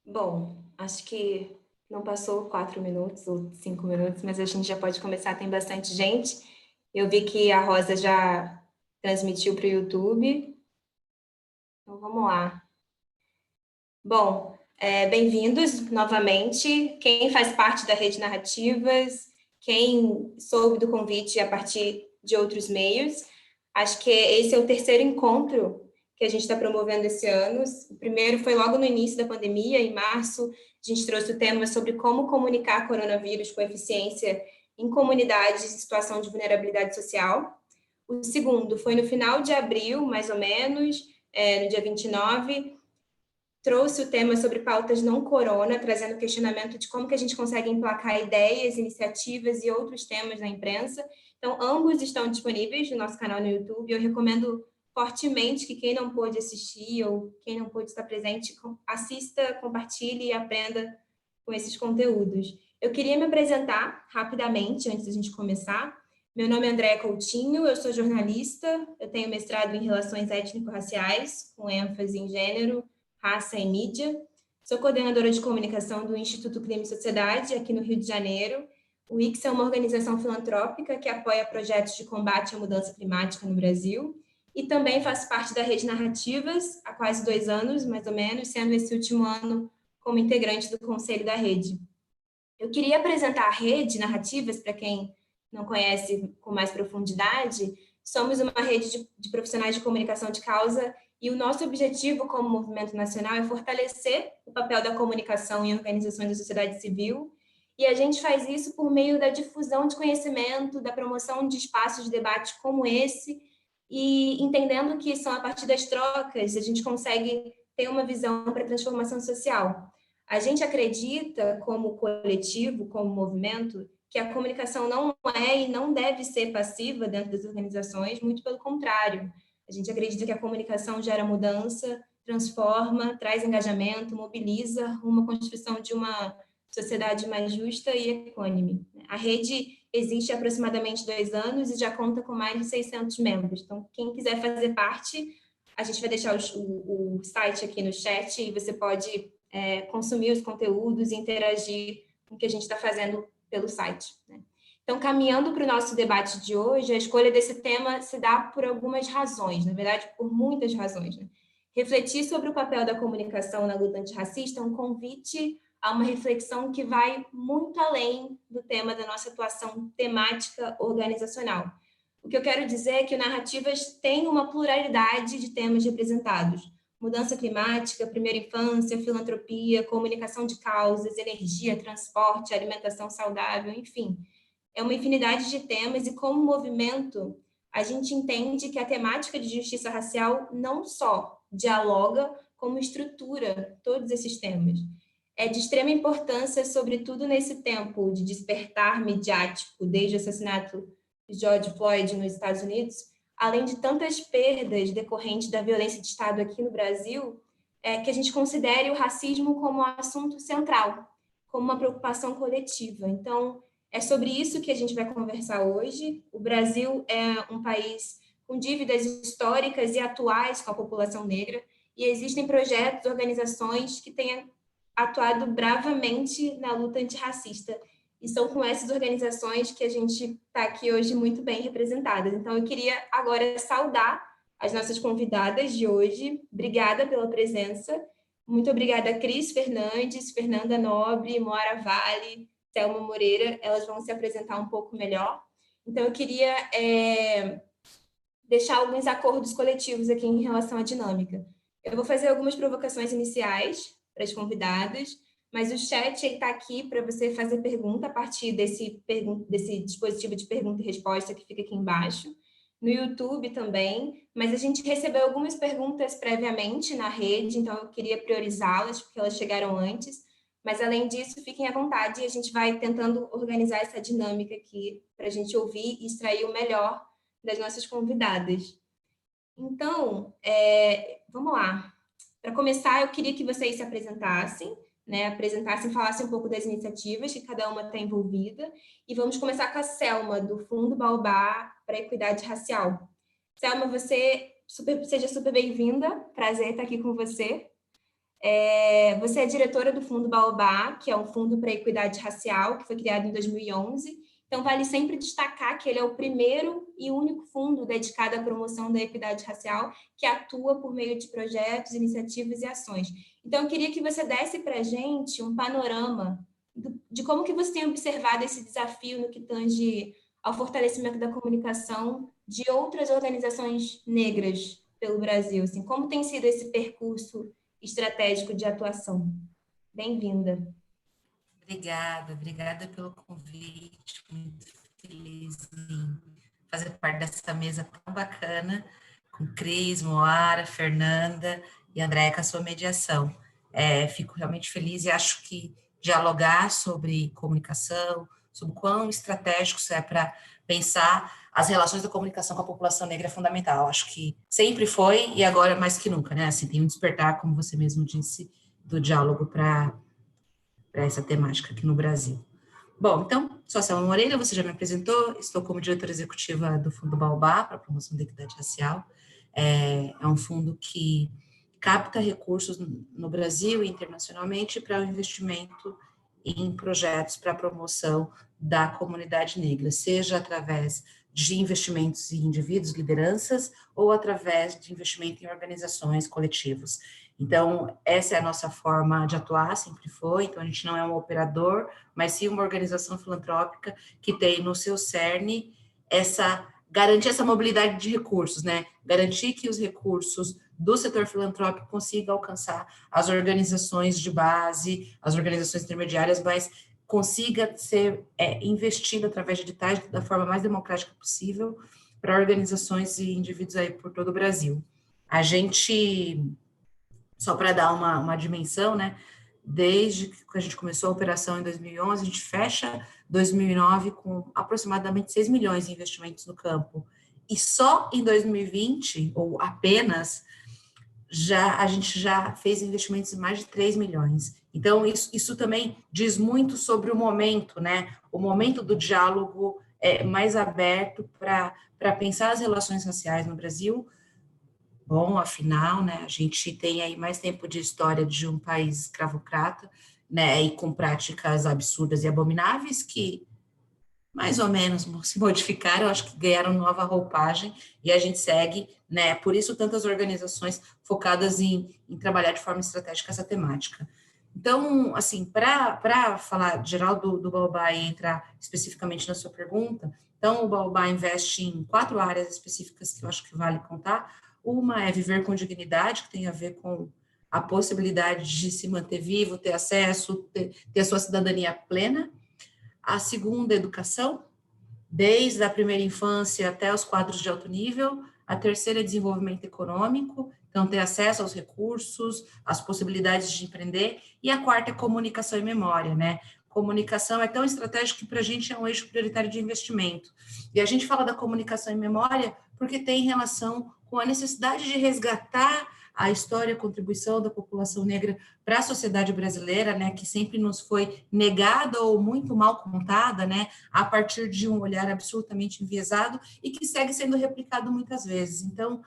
Bom, acho que não passou 4 minutos ou 5 minutos, mas a gente já pode começar, tem bastante gente. Eu vi que a Rosa já transmitiu para o YouTube, então vamos lá. Bom, bem-vindos novamente. Quem faz parte da Rede Narrativas, quem soube do convite a partir de outros meios, acho que esse é o terceiro encontro que a gente está promovendo esse ano. O primeiro foi logo no início da pandemia, em março, a gente trouxe o tema sobre como comunicar coronavírus com eficiência em comunidades em situação de vulnerabilidade social. O segundo foi no final de abril, mais ou menos, no dia 29, trouxe o tema sobre pautas não corona, trazendo questionamento de como que a gente consegue emplacar ideias, iniciativas e outros temas na imprensa. Então, ambos estão disponíveis no nosso canal no YouTube. Eu recomendo fortemente que quem não pôde assistir ou quem não pôde estar presente, assista, compartilhe e aprenda com esses conteúdos. Eu queria me apresentar rapidamente, antes da gente começar. Meu nome é Andréa Coutinho, eu sou jornalista, eu tenho mestrado em Relações Étnico-Raciais, com ênfase em gênero, raça e mídia. Sou coordenadora de comunicação do Instituto Clima e Sociedade, aqui no Rio de Janeiro. O ICS é uma organização filantrópica que apoia projetos de combate à mudança climática no Brasil e também faço parte da Rede Narrativas há quase 2 anos, mais ou menos, sendo esse último ano como integrante do Conselho da Rede. Eu queria apresentar a Rede Narrativas para quem não conhece com mais profundidade. Somos uma rede de profissionais de comunicação de causa e o nosso objetivo como movimento nacional é fortalecer o papel da comunicação em organizações da sociedade civil, e a gente faz isso por meio da difusão de conhecimento, da promoção de espaços de debate como esse, e entendendo que são a partir das trocas a gente consegue ter uma visão para a transformação social. A gente acredita, como coletivo, como movimento, que a comunicação não é e não deve ser passiva dentro das organizações, muito pelo contrário. A gente acredita que a comunicação gera mudança, transforma, traz engajamento, mobiliza uma construção de uma sociedade mais justa e equânime. A rede existe há aproximadamente 2 anos e já conta com mais de 600 membros. Então, quem quiser fazer parte, a gente vai deixar o site aqui no chat e você pode consumir os conteúdos e interagir com o que a gente está fazendo pelo site, né? Então, caminhando para o nosso debate de hoje, a escolha desse tema se dá por algumas razões, na verdade, por muitas razões, né? Refletir sobre o papel da comunicação na luta antirracista é um convite a uma reflexão que vai muito além do tema da nossa atuação temática organizacional. O que eu quero dizer é que o Narrativas tem uma pluralidade de temas representados: mudança climática, primeira infância, filantropia, comunicação de causas, energia, transporte, alimentação saudável, enfim. É uma infinidade de temas e, como movimento, a gente entende que a temática de justiça racial não só dialoga, como estrutura todos esses temas. É de extrema importância, sobretudo nesse tempo de despertar midiático, desde o assassinato de George Floyd nos Estados Unidos, além de tantas perdas decorrentes da violência de Estado aqui no Brasil, que a gente considere o racismo como um assunto central, como uma preocupação coletiva. Então, é sobre isso que a gente vai conversar hoje. O Brasil é um país com dívidas históricas e atuais com a população negra, e existem projetos, organizações que têm atuado bravamente na luta antirracista. E são com essas organizações que a gente está aqui hoje muito bem representadas. Então, eu queria agora saudar as nossas convidadas de hoje. Obrigada pela presença. Muito obrigada, Cris Fernandes, Fernanda Nobre, Moara Vale, Thelma Moreira. Elas vão se apresentar um pouco melhor. Então, eu queria deixar alguns acordos coletivos aqui em relação à dinâmica. Eu vou fazer algumas provocações iniciais para as convidadas, mas o chat está aqui para você fazer pergunta a partir desse dispositivo de pergunta e resposta que fica aqui embaixo. No YouTube também, mas a gente recebeu algumas perguntas previamente na rede, então eu queria priorizá-las, porque elas chegaram antes. Mas, além disso, fiquem à vontade e a gente vai tentando organizar essa dinâmica aqui para a gente ouvir e extrair o melhor das nossas convidadas. Então, vamos lá. Para começar, eu queria que vocês se apresentassem, né? Falassem um pouco das iniciativas que cada uma está envolvida. E vamos começar com a Selma, do Fundo Baobá para a Equidade Racial. Selma, seja super bem-vinda. Prazer estar aqui com você. Você é diretora do Fundo Baobá, que é um fundo para a equidade racial, que foi criado em 2011. Então, vale sempre destacar que ele é o primeiro e único fundo dedicado à promoção da equidade racial que atua por meio de projetos, iniciativas e ações. Então, eu queria que você desse para a gente um panorama de como que você tem observado esse desafio no que tange ao fortalecimento da comunicação de outras organizações negras pelo Brasil. Assim, como tem sido esse percurso estratégico de atuação? Bem-vinda. Obrigada pelo convite. Muito feliz em fazer parte dessa mesa tão bacana, com Cris, Moara, Fernanda e Andréia com a sua mediação. Fico realmente feliz e acho que dialogar sobre comunicação, sobre quão estratégico isso é para pensar as relações da comunicação com a população negra é fundamental. Acho que sempre foi e agora mais que nunca, né? Assim, tem um despertar, como você mesmo disse, do diálogo para essa temática aqui no Brasil. Bom, então, sou a Selma Moreira, você já me apresentou, estou como diretora executiva do Fundo Baobá para a promoção da equidade racial. É um fundo que capta recursos no Brasil e internacionalmente para o investimento em projetos para a promoção da comunidade negra, seja através de investimentos em indivíduos, lideranças, ou através de investimento em organizações, coletivos. Então, essa é a nossa forma de atuar, sempre foi. Então, a gente não é um operador, mas sim uma organização filantrópica que tem no seu cerne garantir essa mobilidade de recursos, né? Garantir que os recursos do setor filantrópico consigam alcançar as organizações de base, as organizações intermediárias, mas consiga ser investido através de editais da forma mais democrática possível para organizações e indivíduos aí por todo o Brasil. A gente, só para dar uma dimensão, né? Desde que a gente começou a operação em 2011, a gente fecha 2009 com aproximadamente 6 milhões em investimentos no campo. E só em 2020, ou apenas, a gente já fez investimentos em mais de 3 milhões. Então, isso também diz muito sobre o momento, né? O momento do diálogo mais aberto para pensar as relações raciais no Brasil. Bom, afinal, né, a gente tem aí mais tempo de história de um país escravocrata, né, e com práticas absurdas e abomináveis que mais ou menos se modificaram, acho que ganharam nova roupagem e a gente segue, né, por isso tantas organizações focadas em trabalhar de forma estratégica essa temática. Então, assim, para falar geral do Baobá e entrar especificamente na sua pergunta, então o Baobá investe em 4 áreas específicas que eu acho que vale contar. Uma é viver com dignidade, que tem a ver com a possibilidade de se manter vivo, ter acesso, ter a sua cidadania plena. A segunda, educação, desde a primeira infância até os quadros de alto nível. A terceira, desenvolvimento econômico, então ter acesso aos recursos, às possibilidades de empreender. E a quarta é comunicação e memória, né? Comunicação é tão estratégico que para a gente é um eixo prioritário de investimento. E a gente fala da comunicação e memória porque tem relação com a necessidade de resgatar a história e a contribuição da população negra para a sociedade brasileira, né, que sempre nos foi negada ou muito mal contada, né, a partir de um olhar absolutamente enviesado e que segue sendo replicado muitas vezes. Então,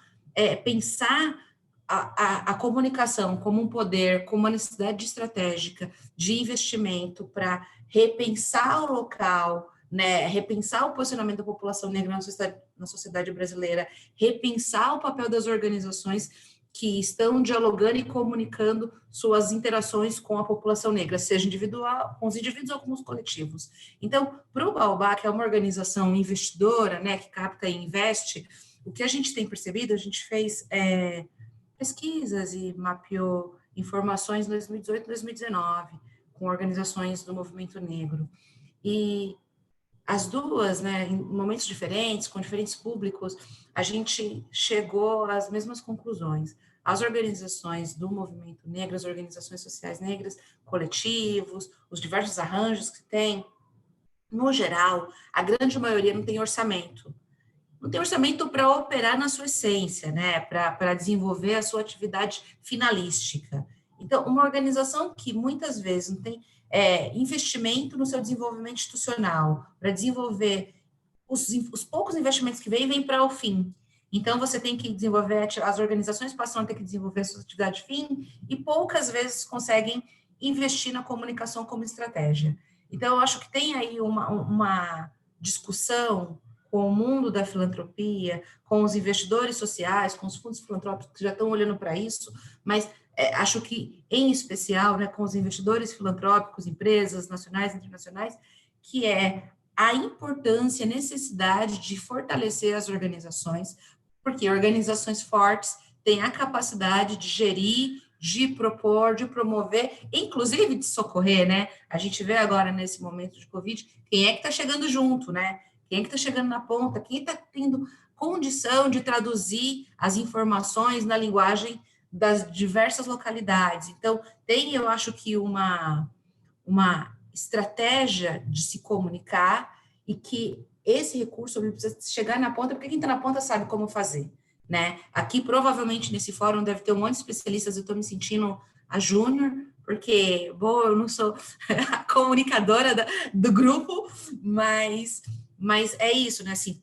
pensar a comunicação como um poder, como uma necessidade estratégica de investimento para repensar o local, né, repensar o posicionamento da população negra na sociedade brasileira, repensar o papel das organizações que estão dialogando e comunicando suas interações com a população negra, seja individual, com os indivíduos ou com os coletivos. Então, para o Baobá, que é uma organização investidora, né, que capta e investe, o que a gente tem percebido, a gente fez pesquisas e mapeou informações em 2018 e 2019, com organizações do movimento negro. E as duas, né, em momentos diferentes, com diferentes públicos, a gente chegou às mesmas conclusões. As organizações do movimento negro, as organizações sociais negras, coletivos, os diversos arranjos que tem, no geral, a grande maioria não tem orçamento. Não tem orçamento para operar na sua essência, né, para desenvolver a sua atividade finalística. Então, uma organização que muitas vezes não tem investimento no seu desenvolvimento institucional, para desenvolver os poucos investimentos que vêm para o fim. Então, você tem que desenvolver, as organizações passam a ter que desenvolver a sua atividade fim e poucas vezes conseguem investir na comunicação como estratégia. Então, eu acho que tem aí uma discussão com o mundo da filantropia, com os investidores sociais, com os fundos filantrópicos que já estão olhando para isso, mas acho que, em especial, né, com os investidores filantrópicos, empresas nacionais e internacionais, que é a importância, a necessidade de fortalecer as organizações, porque organizações fortes têm a capacidade de gerir, de propor, de promover, inclusive de socorrer, né? A gente vê agora, nesse momento de Covid, quem é que está chegando junto, né? Quem é que está chegando na ponta? Quem está tendo condição de traduzir as informações na linguagem das diversas localidades? Então, tem, eu acho que uma estratégia de se comunicar e que esse recurso precisa chegar na ponta, porque quem está na ponta sabe como fazer, né? Aqui, provavelmente, nesse fórum deve ter um monte de especialistas, eu estou me sentindo a júnior, porque, bom, eu não sou a comunicadora do grupo, mas é isso, né? Assim,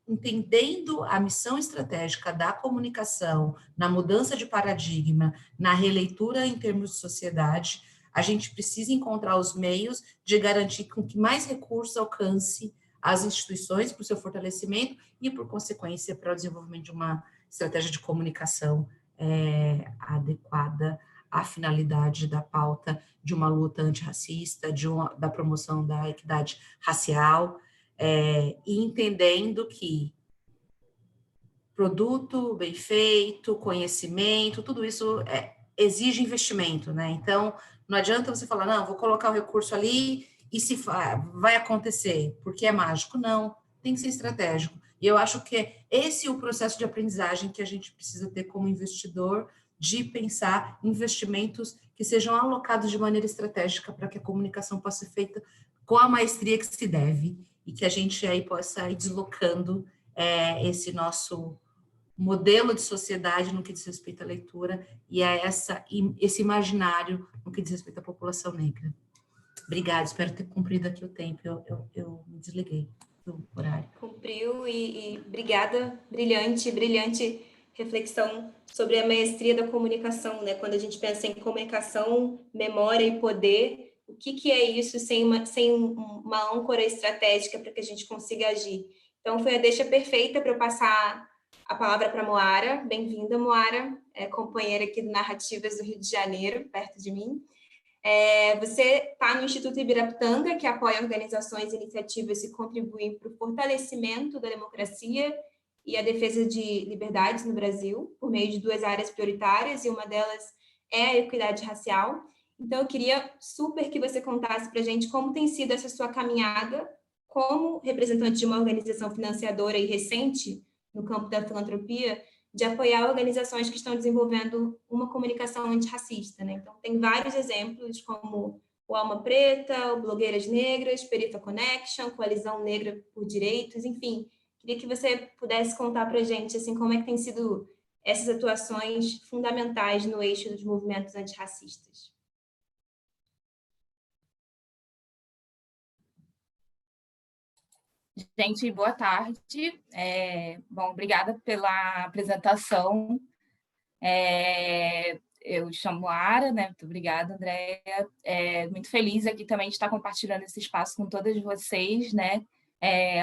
entendendo a missão estratégica da comunicação, na mudança de paradigma, na releitura em termos de sociedade, a gente precisa encontrar os meios de garantir com que mais recursos alcance as instituições para o seu fortalecimento e, por consequência, para o desenvolvimento de uma estratégia de comunicação adequada à finalidade da pauta de uma luta antirracista, da promoção da equidade racial, e entendendo que produto bem feito, conhecimento, tudo isso exige investimento, né? Então, não adianta você falar, não, vou colocar o recurso ali e se vai acontecer, porque é mágico. Não, tem que ser estratégico. E eu acho que esse é o processo de aprendizagem que a gente precisa ter como investidor, de pensar investimentos que sejam alocados de maneira estratégica para que a comunicação possa ser feita com a maestria que se deve e que a gente aí possa ir deslocando esse nosso modelo de sociedade no que diz respeito à leitura e a esse imaginário no que diz respeito à população negra. Obrigada, espero ter cumprido aqui o tempo, eu me desliguei do horário. Cumpriu e obrigada, brilhante reflexão sobre a maestria da comunicação, né? Quando a gente pensa em comunicação, memória e poder, o que é isso sem uma âncora estratégica para que a gente consiga agir? Então, foi a deixa perfeita para eu passar a palavra para a Moara. Bem-vinda, Moara, companheira aqui do Narrativas do Rio de Janeiro, perto de mim. Você está no Instituto Ibirapitanga, que apoia organizações e iniciativas que contribuem para o fortalecimento da democracia e a defesa de liberdades no Brasil, por meio de 2 áreas prioritárias, e uma delas é a equidade racial. Então, eu queria super que você contasse para a gente como tem sido essa sua caminhada como representante de uma organização financiadora e recente no campo da filantropia, de apoiar organizações que estão desenvolvendo uma comunicação antirracista, né? Então, tem vários exemplos, como o Alma Preta, o Blogueiras Negras, Perifa Connection, Coalizão Negra por Direitos, enfim. Queria que você pudesse contar para a gente, assim, como é que tem sido essas atuações fundamentais no eixo dos movimentos antirracistas. Gente, boa tarde. Bom, obrigada pela apresentação. Eu chamo Ara, né? Muito obrigada, Andréia. Muito feliz aqui também de estar compartilhando esse espaço com todas vocês, né?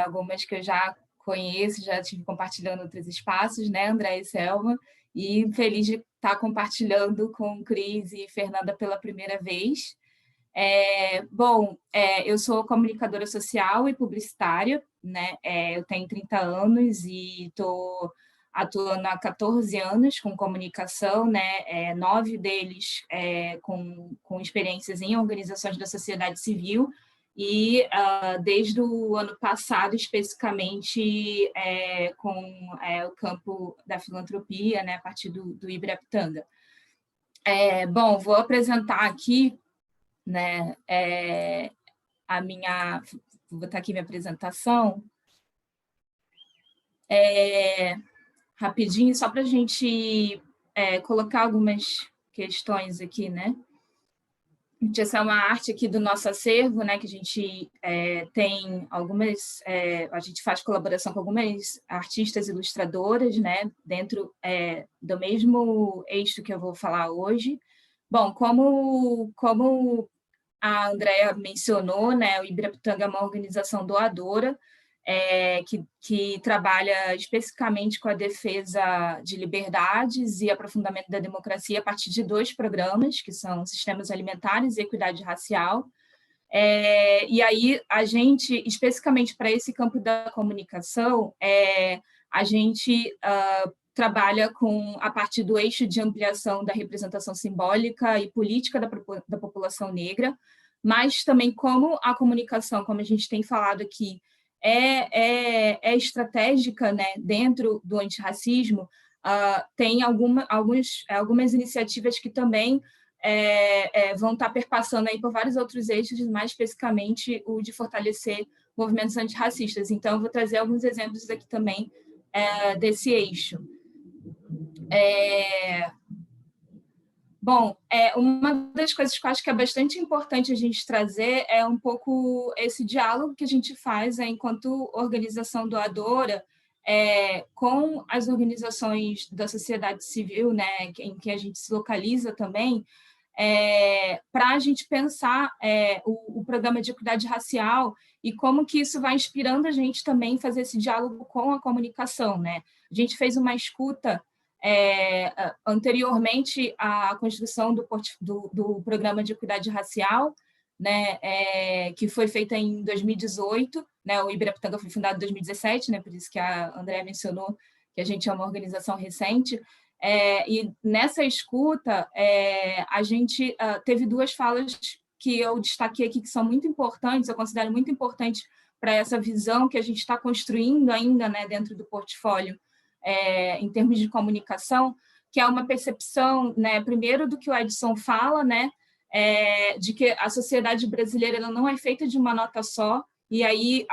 Algumas que eu já conheço, já estive compartilhando outros espaços, né, Andréia e Selma, e feliz de estar compartilhando com Cris e Fernanda pela primeira vez. Eu sou comunicadora social e publicitária, né? Eu tenho 30 anos e estou atuando há 14 anos com comunicação, né? 9 deles com experiências em organizações da sociedade civil e desde o ano passado, especificamente, com o campo da filantropia, né? A partir do Ibirapitanga. Vou apresentar aqui, né, vou botar aqui minha apresentação, rapidinho, só para a gente colocar algumas questões aqui, né? essa é uma arte aqui do nosso acervo, né, que a gente tem algumas, a gente faz colaboração com algumas artistas ilustradoras, né, dentro do mesmo eixo que eu vou falar hoje. Bom, como a Andrea mencionou, né, o Ibirapitanga é uma organização doadora, que trabalha especificamente com a defesa de liberdades e aprofundamento da democracia a partir de 2 programas, que são sistemas alimentares e equidade racial. E aí, a gente, especificamente para esse campo da comunicação, a gente trabalha a partir do eixo de ampliação da representação simbólica e política da população negra, mas também como a comunicação, como a gente tem falado aqui, é estratégica, né, dentro do antirracismo, tem algumas iniciativas que também vão estar perpassando aí por vários outros eixos, mais especificamente o de fortalecer movimentos antirracistas. Então, eu vou trazer alguns exemplos aqui também desse eixo. Bom, uma das coisas que eu acho que é bastante importante a gente trazer é um pouco esse diálogo que a gente faz enquanto organização doadora com as organizações da sociedade civil, né, em que a gente se localiza também, para a gente pensar o programa de equidade racial e como que isso vai inspirando a gente também a fazer esse diálogo com a comunicação, né? A gente fez uma escuta anteriormente à construção do programa de equidade racial, né, que foi feita em 2018, né, o Ibirapitanga foi fundado em 2017, né, por isso que a Andrea mencionou que a gente é uma organização recente, e nessa escuta a gente teve 2 falas que eu destaquei aqui que são muito importantes, eu considero muito importantes para essa visão que a gente está construindo ainda, né, dentro do portfólio, em termos de comunicação, que é uma percepção, né, primeiro do que o Edson fala, né, de que a sociedade brasileira ela não é feita de uma nota só, e aí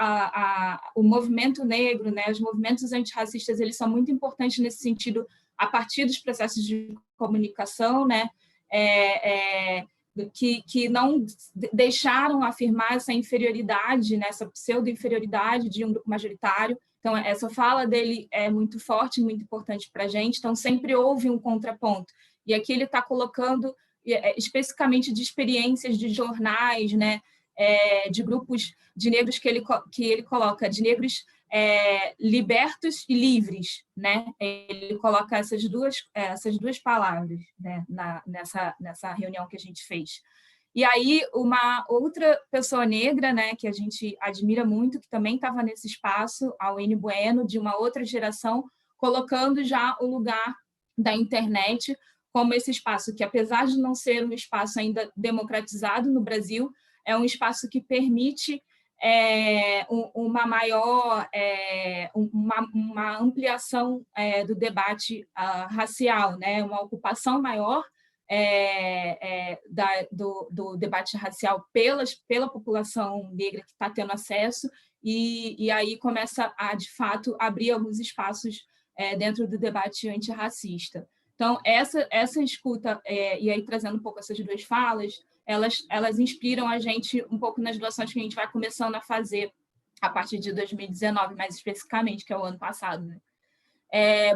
o movimento negro, né, os movimentos antirracistas, eles são muito importantes nesse sentido, a partir dos processos de comunicação, né, que não deixaram afirmar essa inferioridade, né, essa pseudo-inferioridade de um grupo majoritário. Então, essa fala dele é muito forte, muito importante para a gente, então sempre houve um contraponto. E aqui ele está colocando especificamente de experiências de jornais, né, de grupos de negros que ele coloca, de negros libertos e livres, né? Ele coloca essas duas palavras, né, nessa reunião que a gente fez. E aí, uma outra pessoa negra, né, que a gente admira muito, que também estava nesse espaço, a Wayne Bueno, de uma outra geração, colocando já o lugar da internet como esse espaço que, apesar de não ser um espaço ainda democratizado no Brasil, é um espaço que permite uma maior, uma ampliação do debate racial, né, uma ocupação maior do debate racial pela população negra que está tendo acesso, e aí começa a, de fato, abrir alguns espaços dentro do debate antirracista. Então, essa escuta, e aí trazendo um pouco essas 2 falas, elas inspiram a gente um pouco nas doações que a gente vai começando a fazer a partir de 2019, mais especificamente, que é o ano passado, né?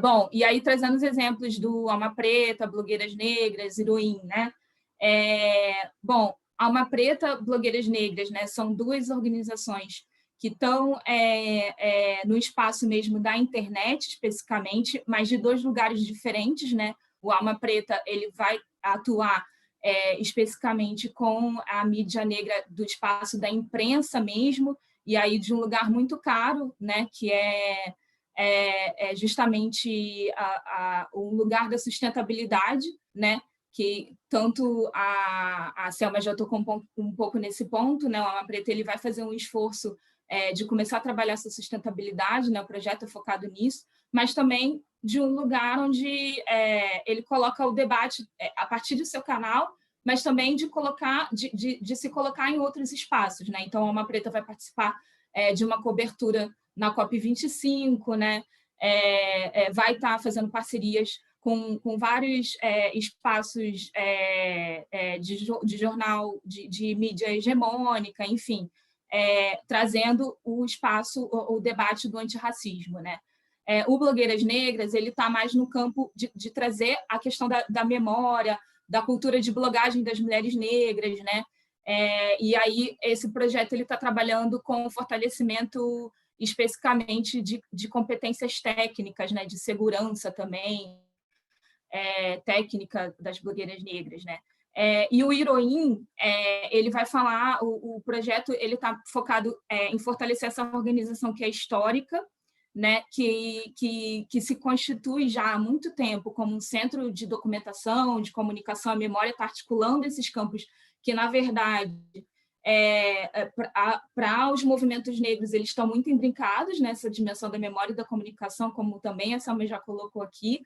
Bom, e aí trazendo os exemplos do Alma Preta, Blogueiras Negras, Heroin, né? Bom, Alma Preta, Blogueiras Negras, né, são 2 organizações que estão no espaço mesmo da internet, especificamente, mas de 2 lugares diferentes, né? O Alma Preta ele vai atuar especificamente com a mídia negra do espaço da imprensa mesmo, e aí de um lugar muito caro, né, que é justamente o lugar da sustentabilidade, né, que tanto a Selma já tocou um pouco nesse ponto, né, o Alma Preta ele vai fazer um esforço de começar a trabalhar essa sustentabilidade, né, o projeto é focado nisso, mas também de um lugar onde ele coloca o debate a partir do seu canal, mas também de se colocar em outros espaços, né? Então, a Alma Preta vai participar de uma cobertura na COP25, né? Vai estar fazendo parcerias com vários espaços de jornal, de mídia hegemônica, enfim, trazendo o espaço, o debate do antirracismo, né? O Blogueiras Negras ele está mais no campo de trazer a questão da memória, da cultura de blogagem das mulheres negras, né? E aí esse projeto ele está trabalhando com o fortalecimento especificamente de competências técnicas, né? De segurança também, técnica das blogueiras negras, né? E o Heroin, ele vai falar, o projeto ele está focado em fortalecer essa organização que é histórica, né, que se constitui já há muito tempo como um centro de documentação, de comunicação, a memória está articulando esses campos que, na verdade, para os movimentos negros, eles estão muito imbricados nessa dimensão da memória e da comunicação, como também a Selma já colocou aqui.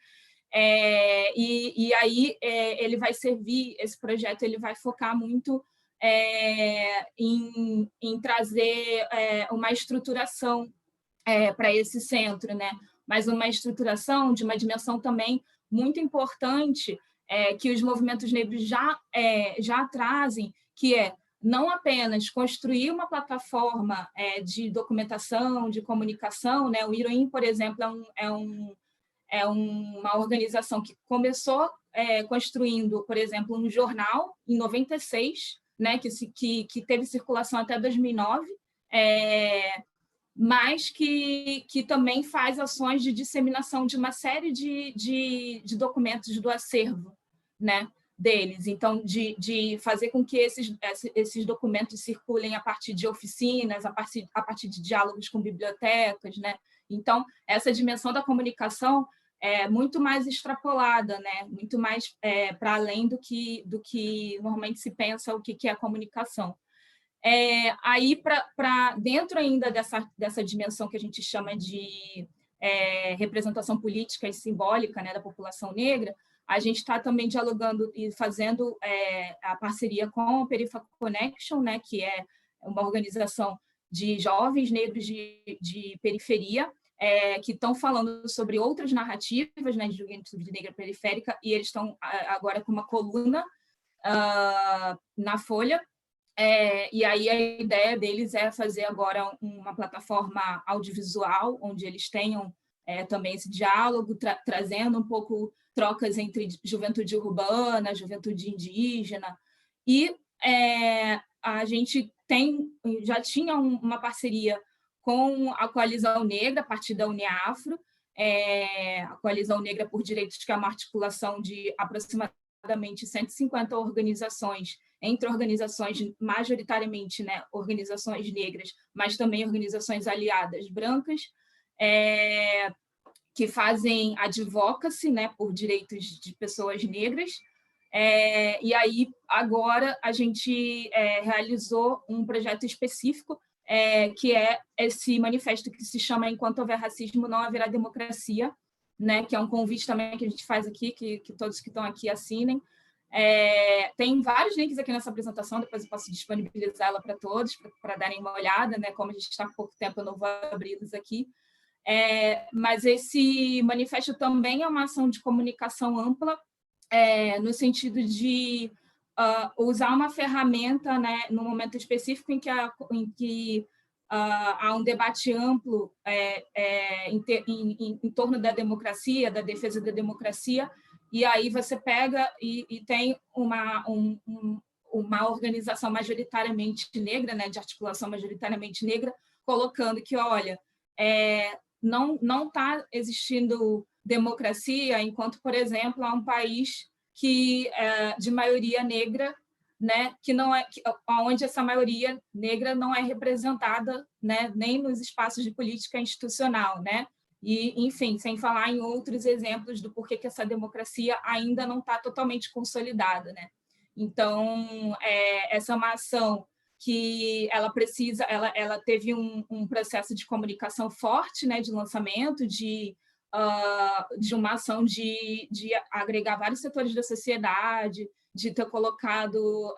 E aí ele vai servir, esse projeto ele vai focar muito em trazer uma estruturação para esse centro, né? Mas uma estruturação de uma dimensão também muito importante que os movimentos negros já trazem, que é não apenas construir uma plataforma de documentação, de comunicação, né? O Heroin, por exemplo, é uma organização que começou construindo, por exemplo, um jornal em 96, né? Que teve circulação até 2009, mas que também faz ações de disseminação de uma série de documentos do acervo, né, deles. Então, de fazer com que esses documentos circulem a partir de oficinas, a partir de diálogos com bibliotecas, né? Então, essa dimensão da comunicação é muito mais extrapolada, né? Muito mais para além do que normalmente se pensa o que é a comunicação. Aí, para dentro ainda dessa dimensão que a gente chama de representação política e simbólica, né, da população negra, a gente está também dialogando e fazendo a parceria com a Perifa Connection, né, que é uma organização de jovens negros de periferia, que estão falando sobre outras narrativas, né, de juventude negra periférica, e eles estão agora com uma coluna na Folha. E aí a ideia deles é fazer agora uma plataforma audiovisual, onde eles tenham também esse diálogo, trazendo um pouco trocas entre juventude urbana, juventude indígena. E a gente já tinha uma parceria com a Coalizão Negra, a partir da Uniafro, a Coalizão Negra por Direitos, que é uma articulação de aproximadamente 150 organizações, entre organizações majoritariamente, né, organizações negras, mas também organizações aliadas brancas, que fazem advocacy, né, por direitos de pessoas negras. E aí, agora, a gente realizou um projeto específico, que é esse manifesto que se chama Enquanto Houver Racismo, Não Haverá Democracia, né, que é um convite também que a gente faz aqui, que todos que estão aqui assinem. Tem vários links aqui nessa apresentação, depois eu posso disponibilizá-la para todos, para darem uma olhada, né? Como a gente está com pouco tempo, eu não vou abri-los aqui. Mas esse manifesto também é uma ação de comunicação ampla, no sentido de usar uma ferramenta, né, no momento específico em que há um debate amplo em torno da democracia, da defesa da democracia, e aí você pega e tem uma organização majoritariamente negra, né, de articulação majoritariamente negra, colocando que, olha, não está existindo democracia enquanto, por exemplo, há um país de maioria negra, né, onde essa maioria negra não é representada, né, nem nos espaços de política institucional, né? E, enfim, sem falar em outros exemplos do porquê que essa democracia ainda não está totalmente consolidada, né? Então, essa é uma ação que ela teve um processo de comunicação forte, né, de lançamento, de uma ação de agregar vários setores da sociedade, de ter colocado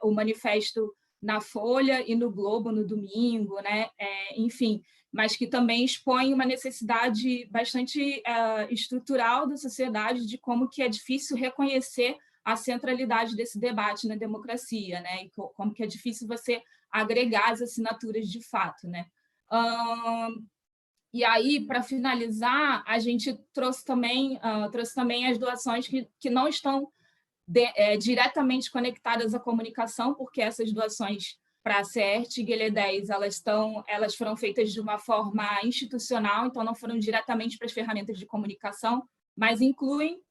o manifesto na Folha e no Globo no domingo, né? Enfim, mas que também expõe uma necessidade bastante estrutural da sociedade de como que é difícil reconhecer a centralidade desse debate na democracia, né? E como que é difícil você agregar as assinaturas de fato, né? E aí, para finalizar, a gente trouxe também as doações que não estão diretamente conectadas à comunicação, porque essas doações para a CERT e Guelé 10, elas foram feitas de uma forma institucional, então não foram diretamente para as ferramentas de comunicação, mas incluem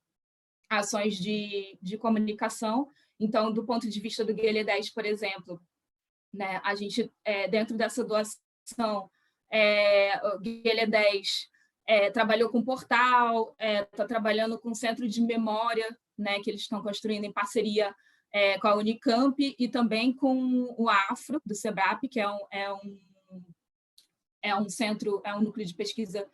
ações de comunicação. Então, do ponto de vista do Guelé 10, por exemplo, né, a gente, dentro dessa doação, o Guelé 10 trabalhou com portal, está trabalhando com centro de memória, né, que eles estão construindo em parceria com a Unicamp e também com o AFRO, do SEBRAP, que é um centro, é um núcleo de pesquisa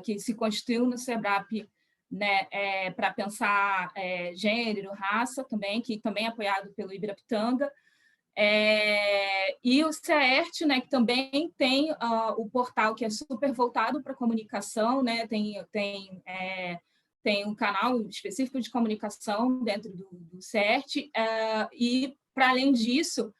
que se constituiu no SEBRAP, né, para pensar gênero, raça também, que também é apoiado pelo Ibirapitanga. E o CERT, né, que também tem o portal que é super voltado para a comunicação, né, tem um canal específico de comunicação dentro do CERT, e, para além disso,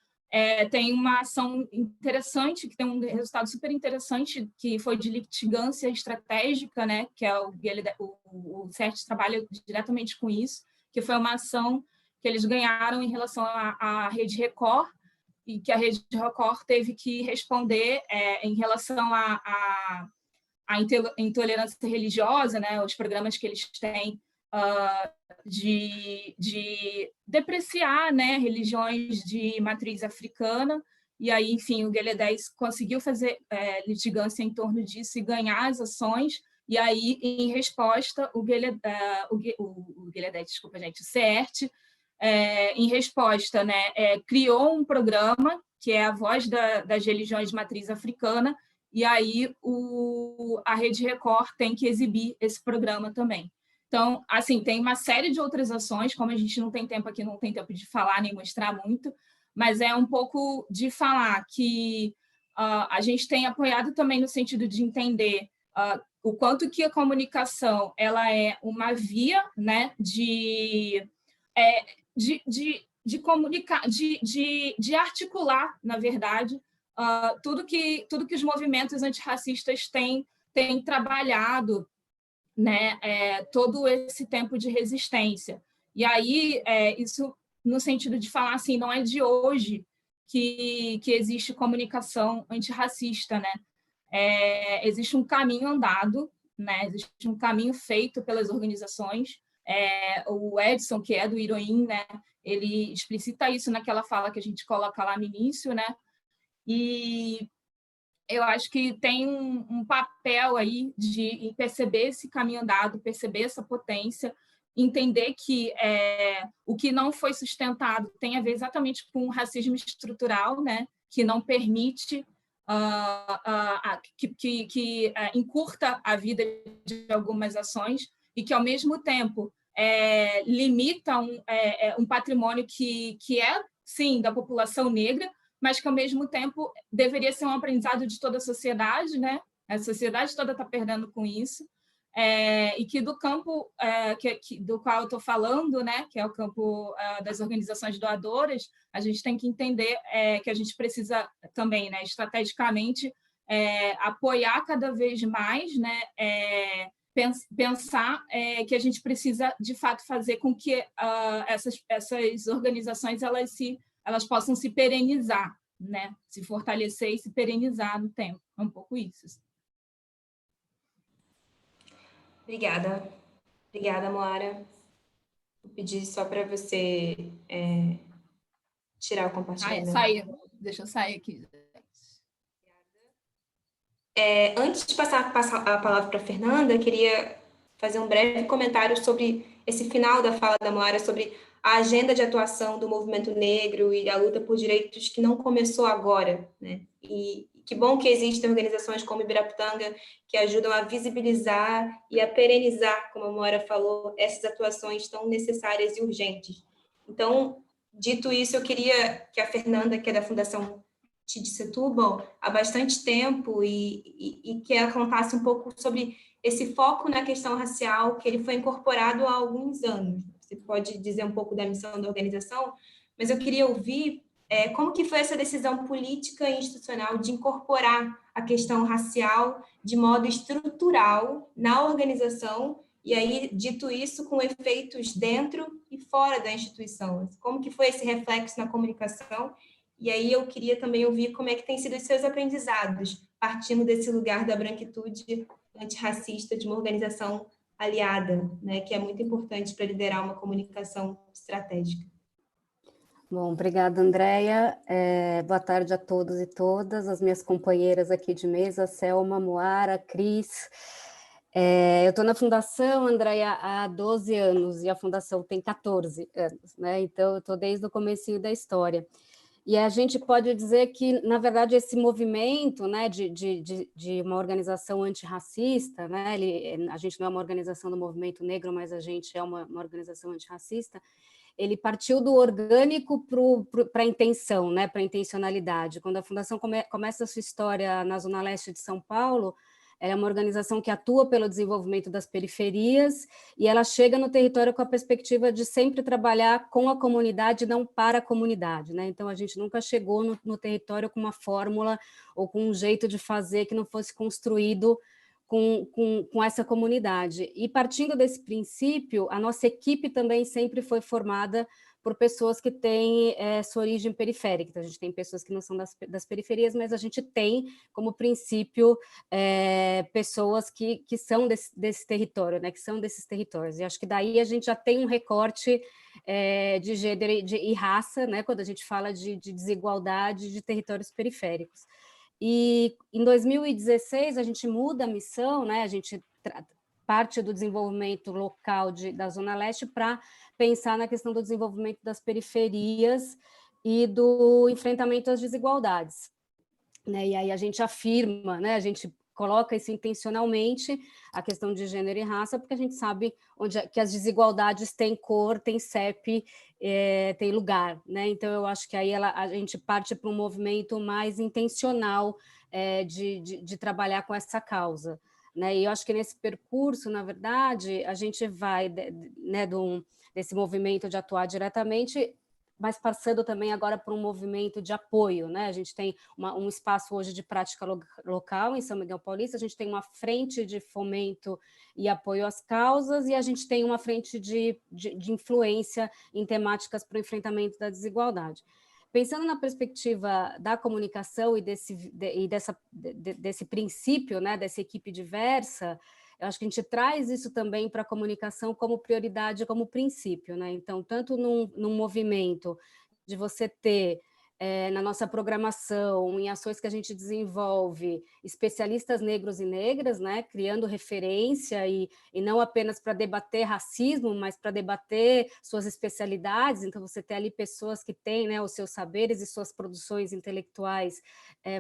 tem uma ação interessante, que tem um resultado super interessante, que foi de litigância estratégica, né, que é o CERT trabalha diretamente com isso, que foi uma ação que eles ganharam em relação à Rede Record, e que a Rede Record teve que responder em relação à intolerância religiosa, né, os programas que eles têm de depreciar, né, religiões de matriz africana, e aí, enfim, o Guelé 10 conseguiu fazer litigância em torno disso e ganhar as ações, e aí, em resposta, o Guelé 10, desculpa, gente, o CERT, em resposta, né, criou um programa que é a Voz das Religiões de Matriz Africana, e aí a Rede Record tem que exibir esse programa também. Então, assim, tem uma série de outras ações, como a gente não tem tempo aqui, não tem tempo de falar nem mostrar muito, mas é um pouco de falar que a gente tem apoiado também no sentido de entender o quanto que a comunicação ela é uma via, né, de comunicar, de articular, na verdade, tudo que os movimentos antirracistas têm trabalhado, né, todo esse tempo de resistência. E aí, isso no sentido de falar assim, não é de hoje que existe comunicação antirracista, né? Existe um caminho andado, né? Existe um caminho feito pelas organizações. O Edson, que é do Iroim, né? Ele explicita isso naquela fala que a gente coloca lá no início, né? E eu acho que tem um papel aí em perceber esse caminho andado, perceber essa potência, entender que o que não foi sustentado tem a ver exatamente com o racismo estrutural, né? Que não permite, que encurta a vida de algumas ações e que, ao mesmo tempo, limita um patrimônio que é, sim, da população negra, mas que, ao mesmo tempo, deveria ser um aprendizado de toda a sociedade, né? A sociedade toda está perdendo com isso, e que do campo do qual eu estou falando, né, que é o campo das organizações doadoras, a gente tem que entender que a gente precisa também, né, estrategicamente, apoiar cada vez mais, né, pensar que a gente precisa, de fato, fazer com que essas organizações elas possam se perenizar, né? Se fortalecer e se perenizar no tempo. É um pouco isso. Obrigada, Moara. Vou pedir só para você tirar o compartilhamento. Deixa eu sair aqui. Antes de passar a palavra para a Fernanda, queria fazer um breve comentário sobre esse final da fala da Moara, sobre a agenda de atuação do movimento negro e a luta por direitos que não começou agora, né? E que bom que existem organizações como Ibirapitanga que ajudam a visibilizar e a perenizar, como a Moara falou, essas atuações tão necessárias e urgentes. Então, dito isso, eu queria que a Fernanda, que é da Fundação de Setúbal há bastante tempo e que ela contasse um pouco sobre esse foco na questão racial, que ele foi incorporado há alguns anos. Você pode dizer um pouco da missão da organização, mas eu queria ouvir como que foi essa decisão política e institucional de incorporar a questão racial de modo estrutural na organização, e aí, dito isso, com efeitos dentro e fora da instituição. Como que foi esse reflexo na comunicação? E aí eu queria também ouvir como é que têm sido os seus aprendizados, partindo desse lugar da branquitude antirracista de uma organização aliada, né, que é muito importante para liderar uma comunicação estratégica. Bom, obrigada, Andréia. Boa tarde a todos e todas, as minhas companheiras aqui de mesa, Selma, Moara, Cris. Eu estou na Fundação, Andréia, há 12 anos, e a Fundação tem 14 anos, né? Então, eu estou desde o comecinho da história. E a gente pode dizer que, na verdade, esse movimento, né, de uma organização antirracista, né, a gente não é uma organização do movimento negro, mas a gente é uma organização antirracista, ele partiu do orgânico para a intenção, né, para a intencionalidade. Quando a Fundação começa a sua história na Zona Leste de São Paulo, ela é uma organização que atua pelo desenvolvimento das periferias e ela chega no território com a perspectiva de sempre trabalhar com a comunidade, não para a comunidade, né? Então, a gente nunca chegou no território com uma fórmula ou com um jeito de fazer que não fosse construído com essa comunidade. E partindo desse princípio, a nossa equipe também sempre foi formada por pessoas que têm sua origem periférica. Então, a gente tem pessoas que não são das periferias, mas a gente tem como princípio pessoas que são desse território, né, que são desses territórios. E acho que daí a gente já tem um recorte de gênero e raça, né, quando a gente fala de desigualdade de territórios periféricos. E em 2016 a gente muda a missão, né, a gente parte do desenvolvimento local da Zona Leste para pensar na questão do desenvolvimento das periferias e do enfrentamento às desigualdades, né? E aí a gente afirma, né, a gente coloca isso intencionalmente, a questão de gênero e raça, porque a gente sabe que as desigualdades têm cor, têm CEP, tem lugar, né? Então eu acho que aí a gente parte para um movimento mais intencional de trabalhar com essa causa, né? E eu acho que nesse percurso, na verdade, a gente vai, né, desse movimento de atuar diretamente, mas passando também agora por um movimento de apoio, né? A gente tem um espaço hoje de prática local em São Miguel Paulista, a gente tem uma frente de fomento e apoio às causas, e a gente tem uma frente de influência em temáticas para o enfrentamento da desigualdade. Pensando na perspectiva da comunicação e desse princípio, né, dessa equipe diversa, eu acho que a gente traz isso também para a comunicação como prioridade, como princípio, né? Então, tanto num movimento de você ter na nossa programação, em ações que a gente desenvolve, especialistas negros e negras, né, criando referência e não apenas para debater racismo, mas para debater suas especialidades. Então, você tem ali pessoas que têm, né, os seus saberes e suas produções intelectuais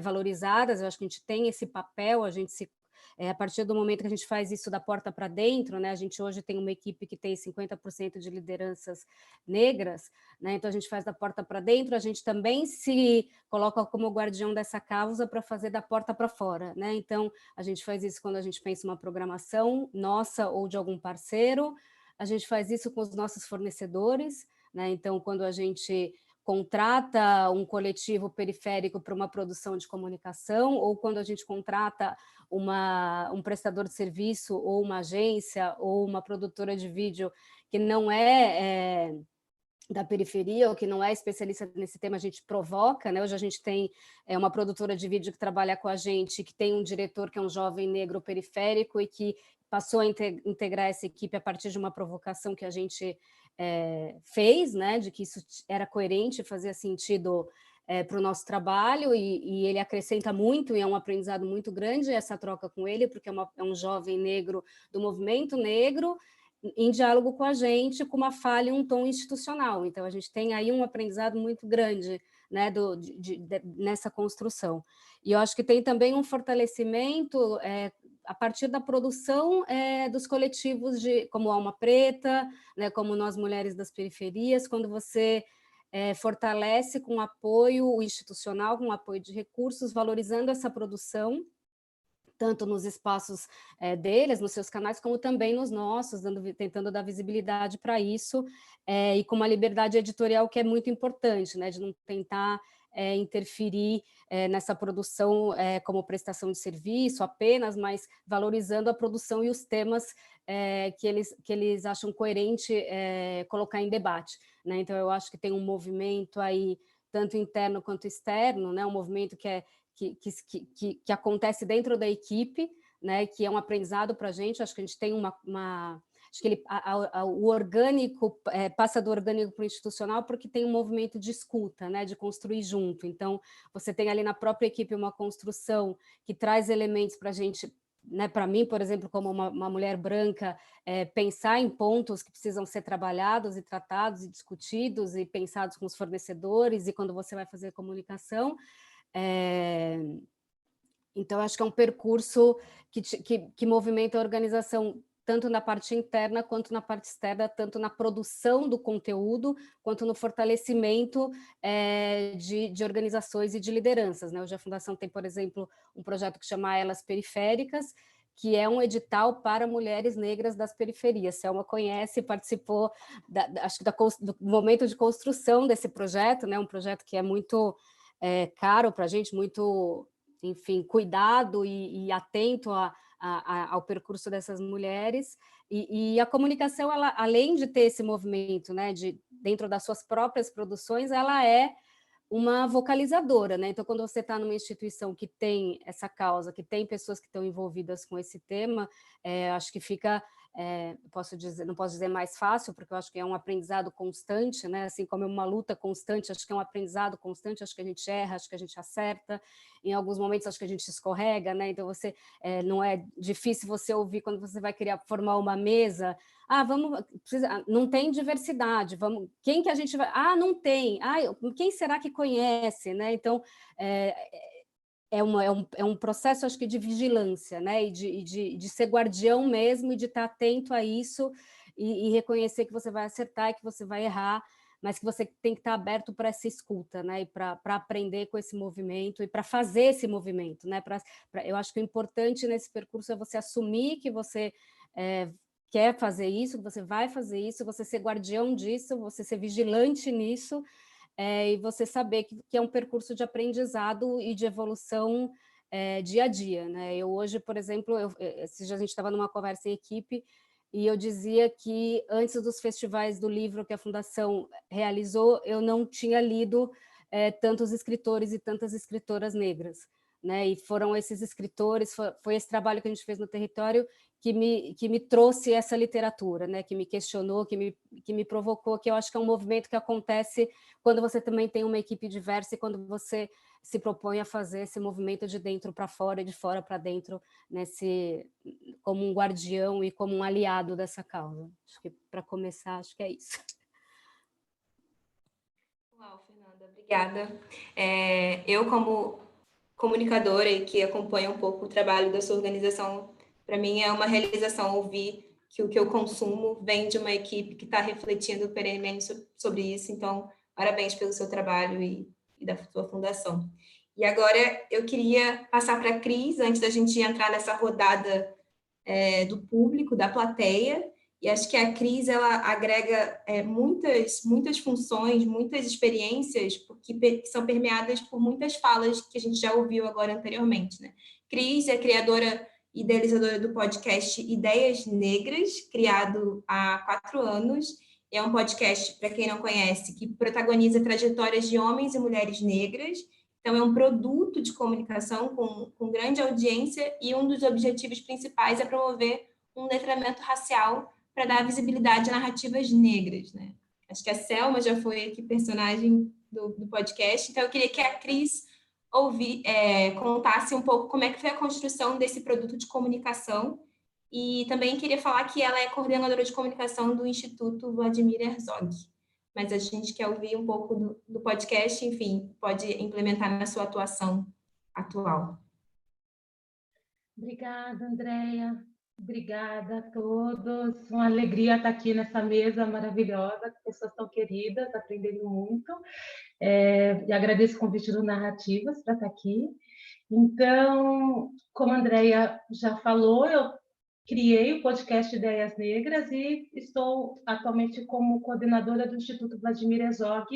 valorizadas. Eu acho que a gente tem esse papel, a gente a partir do momento que a gente faz isso da porta para dentro, né, a gente hoje tem uma equipe que tem 50% de lideranças negras, né, então a gente faz da porta para dentro, a gente também se coloca como guardião dessa causa para fazer da porta para fora, né, então a gente faz isso quando a gente pensa uma programação nossa ou de algum parceiro, a gente faz isso com os nossos fornecedores, né, então quando a gente contrata um coletivo periférico para uma produção de comunicação, ou quando a gente contrata um prestador de serviço, ou uma agência, ou uma produtora de vídeo que não é da periferia, ou que não é especialista nesse tema, a gente provoca, né? Hoje a gente tem uma produtora de vídeo que trabalha com a gente, que tem um diretor que é um jovem negro periférico e que passou a integrar essa equipe a partir de uma provocação que a gente fez, né? De que isso era coerente, fazia sentido para o nosso trabalho, e ele acrescenta muito, e é um aprendizado muito grande essa troca com ele, porque é um jovem negro do movimento negro, em diálogo com a gente, com uma falha e um tom institucional. Então, a gente tem aí um aprendizado muito grande, né, nessa construção. E eu acho que tem também um fortalecimento a partir da produção dos coletivos como Alma Preta, né, como Nós Mulheres das Periferias, quando você fortalece com apoio institucional, com apoio de recursos, valorizando essa produção, tanto nos espaços deles, nos seus canais, como também nos nossos, tentando dar visibilidade para isso, e com uma liberdade editorial que é muito importante, né, de não tentar interferir nessa produção como prestação de serviço apenas, mas valorizando a produção e os temas que eles acham coerente colocar em debate, né? Então, eu acho que tem um movimento aí, tanto interno quanto externo, né? Um movimento que acontece dentro da equipe, né, que é um aprendizado para a gente. Acho que a gente tem acho que o orgânico passa do orgânico para o institucional, porque tem um movimento de escuta, né, de construir junto. Então, você tem ali na própria equipe uma construção que traz elementos para a gente, né, para mim, por exemplo, como uma mulher branca, pensar em pontos que precisam ser trabalhados e tratados e discutidos e pensados com os fornecedores e quando você vai fazer comunicação. Então, acho que é um percurso que movimenta a organização tanto na parte interna quanto na parte externa, tanto na produção do conteúdo, quanto no fortalecimento de organizações e de lideranças, né? Hoje a Fundação tem, por exemplo, um projeto que chama Elas Periféricas, que é um edital para mulheres negras das periferias. Selma conhece, participou, acho que do momento de construção desse projeto, né? Um projeto que é muito caro para a gente, muito, enfim, cuidado e atento ao percurso dessas mulheres, e a comunicação, ela, além de ter esse movimento, né, dentro das suas próprias produções, ela é uma vocalizadora, né? Então, quando você está numa instituição que tem essa causa, que tem pessoas que estão envolvidas com esse tema, acho que fica, não posso dizer mais fácil, porque eu acho que é um aprendizado constante, né? Assim como é uma luta constante, acho que é um aprendizado constante, acho que a gente erra, acho que a gente acerta, em alguns momentos acho que a gente escorrega, né? Então, não é difícil você ouvir quando você vai querer formar uma mesa. Não tem diversidade, quem que a gente vai... não tem, quem será que conhece, né? Então, é um processo, acho que, de vigilância, né? E de ser guardião mesmo, e de estar atento a isso, e reconhecer que você vai acertar e que você vai errar, mas que você tem que estar aberto para essa escuta, né? E para aprender com esse movimento, e para fazer esse movimento, né? Eu acho que o importante nesse percurso é você assumir que você quer fazer isso, que você vai fazer isso, você ser guardião disso, você ser vigilante nisso, e você saber que é um percurso de aprendizado e de evolução dia a dia, né? Eu hoje, por exemplo, esses dias a gente estava numa conversa em equipe, e eu dizia que antes dos festivais do livro que a Fundação realizou, eu não tinha lido tantos escritores e tantas escritoras negras, né? E foram esses escritores, foi esse trabalho que a gente fez no território que me trouxe essa literatura, né? Que me questionou, que me provocou, que eu acho que é um movimento que acontece quando você também tem uma equipe diversa e quando você se propõe a fazer esse movimento de dentro para fora e de fora para dentro, como um guardião e como um aliado dessa causa. Acho que, para começar, acho que é isso. Uau, Fernanda, obrigada. Eu, como comunicadora e que acompanha um pouco o trabalho da sua organização, para mim é uma realização ouvir que o que eu consumo vem de uma equipe que está refletindo perenemente sobre isso. Então, parabéns pelo seu trabalho e da sua fundação. E agora eu queria passar para a Cris, antes da gente entrar nessa rodada do público, da plateia. E acho que a Cris, ela agrega muitas funções, muitas experiências, que são permeadas por muitas falas que a gente já ouviu agora anteriormente, né? Cris é criadora e idealizadora do podcast Ideias Negras, criado há 4 anos. É um podcast, para quem não conhece, que protagoniza trajetórias de homens e mulheres negras. Então, é um produto de comunicação com grande audiência, e um dos objetivos principais é promover um letramento racial para dar visibilidade a narrativas negras, né? Acho que a Selma já foi aqui personagem do podcast, então eu queria que a Cris contasse um pouco como é que foi a construção desse produto de comunicação, e também queria falar que ela é coordenadora de comunicação do Instituto Vladimir Herzog. Mas a gente quer ouvir um pouco do podcast, enfim, pode implementar na sua atuação atual. Obrigada, Andréia. Obrigada a todos. Uma alegria estar aqui nessa mesa maravilhosa, com pessoas tão queridas, aprendendo muito. E agradeço o convite do Narrativas para estar aqui. Então, como a Andrea já falou, eu criei o podcast Ideias Negras e estou atualmente como coordenadora do Instituto Vladimir Herzog,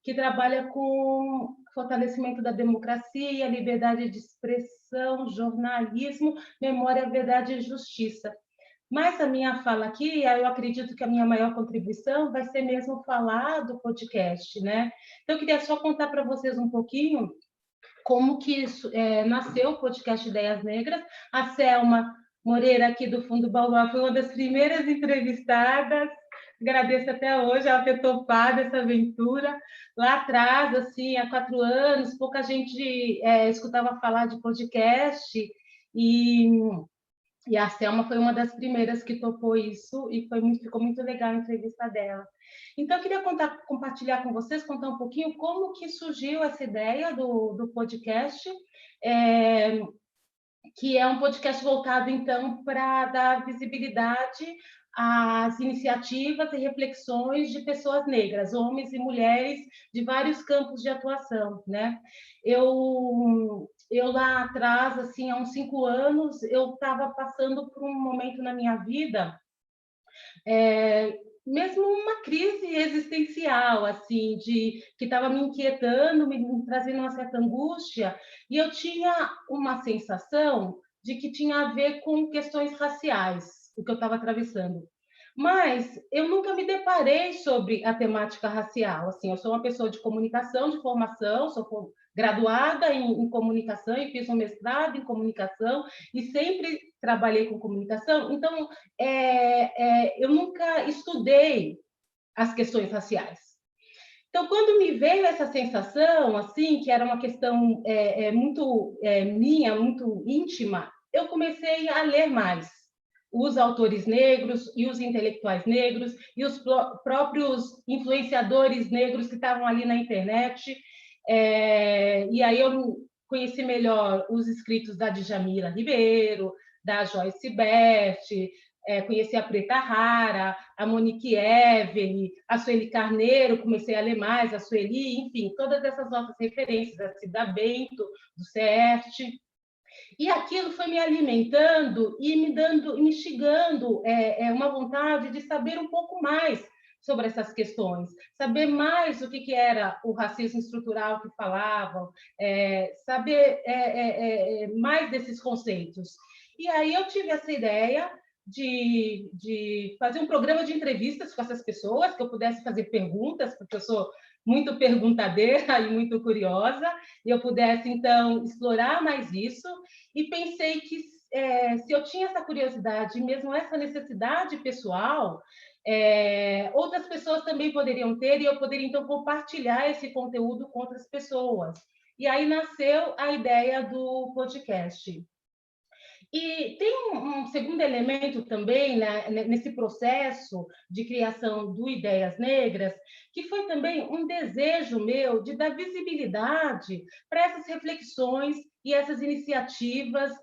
que trabalha com fortalecimento da democracia, liberdade de expressão, jornalismo, memória, verdade e justiça. Mas a minha fala aqui, eu acredito que a minha maior contribuição vai ser mesmo falar do podcast, né? Então, eu queria só contar para vocês um pouquinho como que nasceu o podcast Ideias Negras. A Selma Moreira, aqui do Fundo Baobá, foi uma das primeiras entrevistadas. Agradeço até hoje ela ter topado essa aventura. Lá atrás, assim, há 4 anos, pouca gente escutava falar de podcast e a Selma foi uma das primeiras que topou isso e ficou muito legal a entrevista dela. Então, eu queria compartilhar com vocês, contar um pouquinho como que surgiu essa ideia do podcast, que é um podcast voltado, então, para dar visibilidade às iniciativas e reflexões de pessoas negras, homens e mulheres de vários campos de atuação, né? Eu lá atrás, assim, há uns 5 anos, eu estava passando por um momento na minha vida, mesmo uma crise existencial, assim, que estava me inquietando, me trazendo uma certa angústia, e eu tinha uma sensação de que tinha a ver com questões raciais, o que eu estava atravessando. Mas eu nunca me deparei sobre a temática racial. Assim, eu sou uma pessoa de comunicação, de formação, sou graduada em comunicação e fiz um mestrado em comunicação e sempre trabalhei com comunicação. Então, eu nunca estudei as questões raciais. Então, quando me veio essa sensação, assim, que era uma questão muito minha, muito íntima, eu comecei a ler mais os autores negros e os intelectuais negros e os próprios influenciadores negros que estavam ali na internet. E aí eu conheci melhor os escritos da Djamila Ribeiro, da Joyce Beth, conheci a Preta Rara, a Monique Evelyn, a Sueli Carneiro, comecei a ler mais, a Sueli, enfim, todas essas nossas referências, a Cida Bento, do CERT. E aquilo foi me alimentando e me instigando uma vontade de saber um pouco mais sobre essas questões, saber mais o que era o racismo estrutural que falavam, saber mais desses conceitos. E aí eu tive essa ideia de fazer um programa de entrevistas com essas pessoas, que eu pudesse fazer perguntas, porque eu sou muito perguntadeira e muito curiosa, e eu pudesse, então, explorar mais isso, e pensei que se eu tinha essa curiosidade, mesmo essa necessidade pessoal, outras pessoas também poderiam ter, e eu poderia, então, compartilhar esse conteúdo com outras pessoas. E aí nasceu a ideia do podcast. E tem um segundo elemento também, né, nesse processo de criação do Ideias Negras, que foi também um desejo meu de dar visibilidade para essas reflexões e essas iniciativas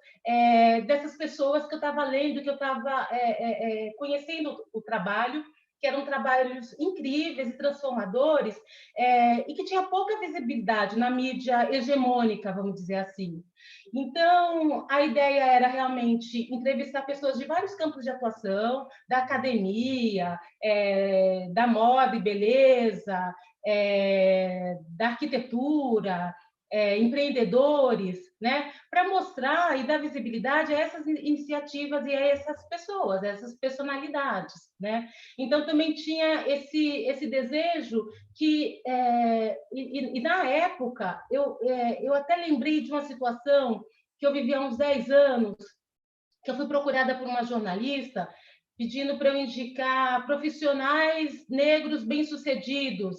dessas pessoas que eu estava lendo, que eu estava conhecendo o trabalho, que eram trabalhos incríveis e transformadores, e que tinha pouca visibilidade na mídia hegemônica, vamos dizer assim. Então, a ideia era realmente entrevistar pessoas de vários campos de atuação, da academia, da moda e beleza, da arquitetura, empreendedores, né, para mostrar e dar visibilidade a essas iniciativas e a essas pessoas, a essas personalidades, né? Então, também tinha esse desejo que, na época, eu até lembrei de uma situação que eu vivi há uns 10 anos, que eu fui procurada por uma jornalista pedindo para eu indicar profissionais negros bem-sucedidos,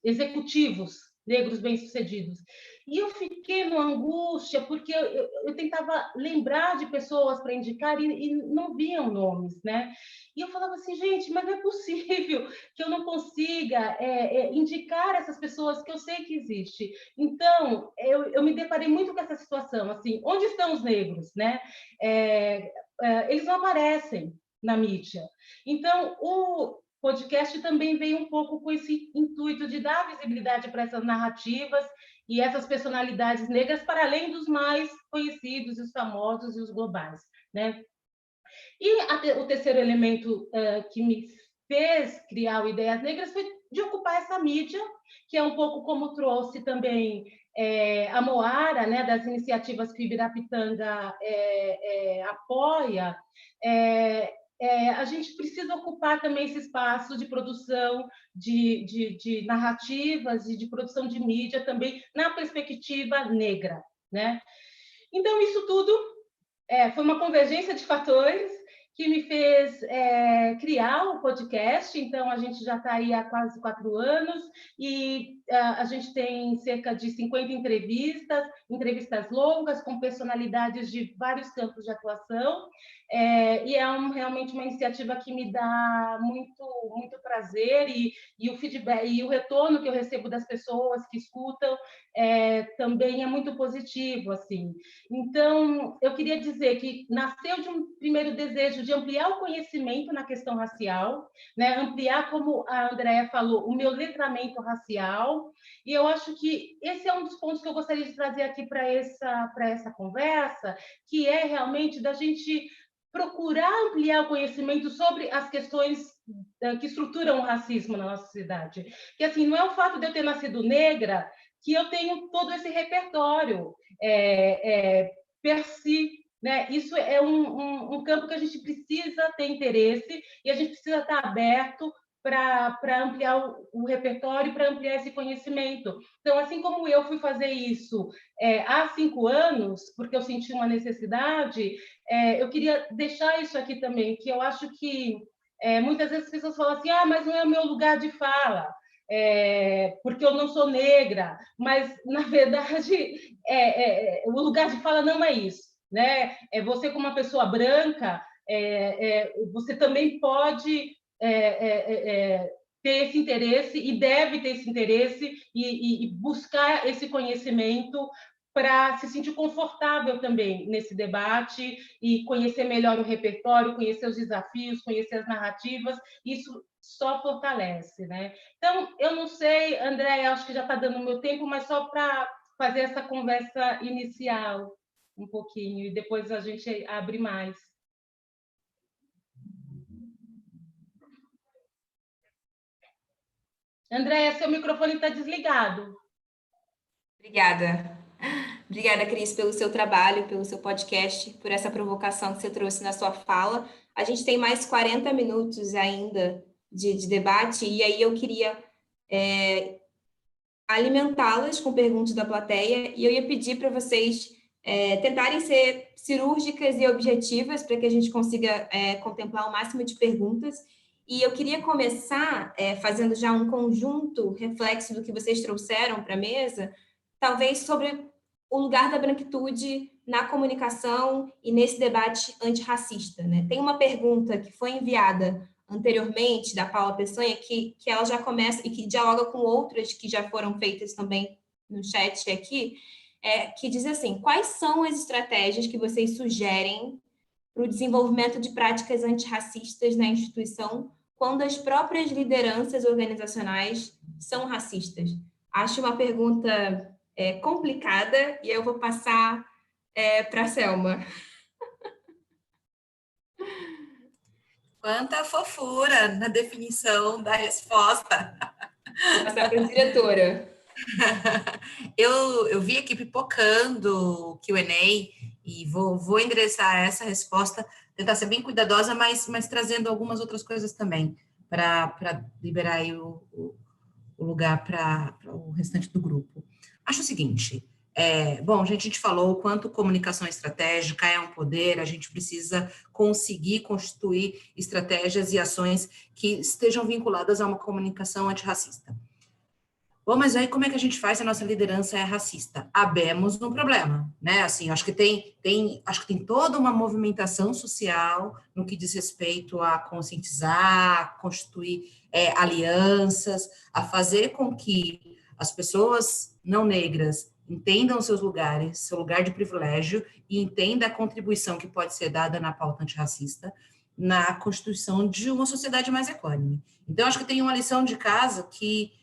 executivos, negros bem-sucedidos. E eu fiquei numa angústia, porque eu tentava lembrar de pessoas para indicar e não viam nomes, né? E eu falava assim, gente, mas não é possível que eu não consiga indicar essas pessoas que eu sei que existem. Então, eu me deparei muito com essa situação, assim, onde estão os negros, né? Eles não aparecem na mídia. Então, o podcast também veio um pouco com esse intuito de dar visibilidade para essas narrativas e essas personalidades negras, para além dos mais conhecidos, os famosos e os globais, né? E o terceiro elemento que me fez criar o Ideias Negras foi de ocupar essa mídia, que é um pouco como trouxe também a Moara, né, das iniciativas que o Ibirapitanga apoia. A gente precisa ocupar também esse espaço de produção de narrativas e de produção de mídia também na perspectiva negra, né? Então, isso tudo foi uma convergência de fatores que me fez criar o podcast. Então, a gente já está aí há quase 4 anos e a gente tem cerca de 50 entrevistas longas com personalidades de vários campos de atuação. E realmente uma iniciativa que me dá muito prazer e o feedback e o retorno que eu recebo das pessoas que escutam também é muito positivo, assim. Então, eu queria dizer que nasceu de um primeiro desejo de ampliar o conhecimento na questão racial, né? Ampliar, como a Andréa falou, o meu letramento racial, e eu acho que esse é um dos pontos que eu gostaria de trazer aqui para essa conversa, que é realmente da gente procurar ampliar o conhecimento sobre as questões que estruturam o racismo na nossa sociedade. Que, assim, não é o fato de eu ter nascido negra que eu tenho todo esse repertório per si, né? Isso é um campo que a gente precisa ter interesse e a gente precisa estar aberto para ampliar o repertório, para ampliar esse conhecimento. Então, assim como eu fui fazer isso há 5 anos, porque eu senti uma necessidade, eu queria deixar isso aqui também, que eu acho que muitas vezes as pessoas falam assim, mas não é o meu lugar de fala, porque eu não sou negra, mas, na verdade, o lugar de fala não é isso, né? Você, como uma pessoa branca, você também pode ter esse interesse e deve ter esse interesse e buscar esse conhecimento para se sentir confortável também nesse debate e conhecer melhor o repertório, conhecer os desafios, conhecer as narrativas. Isso só fortalece, né? Então, eu não sei, André, acho que já está dando o meu tempo, mas só para fazer essa conversa inicial um pouquinho, e depois a gente abre mais. Andréia, seu microfone está desligado. Obrigada. Obrigada, Cris, pelo seu trabalho, pelo seu podcast, por essa provocação que você trouxe na sua fala. A gente tem mais 40 minutos ainda de debate, e aí eu queria alimentá-las com perguntas da plateia, e eu ia pedir para vocês tentarem ser cirúrgicas e objetivas para que a gente consiga contemplar o máximo de perguntas. E eu queria começar fazendo já um conjunto reflexo do que vocês trouxeram para a mesa, talvez sobre o lugar da branquitude na comunicação e nesse debate antirracista, né? Tem uma pergunta que foi enviada anteriormente, da Paula Peçanha, que ela já começa, e que dialoga com outras que já foram feitas também no chat aqui, que diz assim, quais são as estratégias que vocês sugerem para o desenvolvimento de práticas antirracistas na instituição quando as próprias lideranças organizacionais são racistas? Acho uma pergunta complicada, e eu vou passar para a Selma. Quanta fofura na definição da resposta. Vou passar para a diretora. Eu vi aqui pipocando o Q&A e vou endereçar essa resposta, tentar ser bem cuidadosa, mas trazendo algumas outras coisas também, para liberar aí o lugar para o restante do grupo. Acho o seguinte, bom, a gente falou o quanto comunicação estratégica é um poder, a gente precisa conseguir constituir estratégias e ações que estejam vinculadas a uma comunicação antirracista. Bom, mas aí como é que a gente faz se a nossa liderança é racista? Habemos um problema, né? Assim, acho que tem toda uma movimentação social no que diz respeito a conscientizar, a constituir alianças, a fazer com que as pessoas não negras entendam seus lugares, seu lugar de privilégio e entenda a contribuição que pode ser dada na pauta antirracista na constituição de uma sociedade mais equânime. Então, acho que tem uma lição de casa que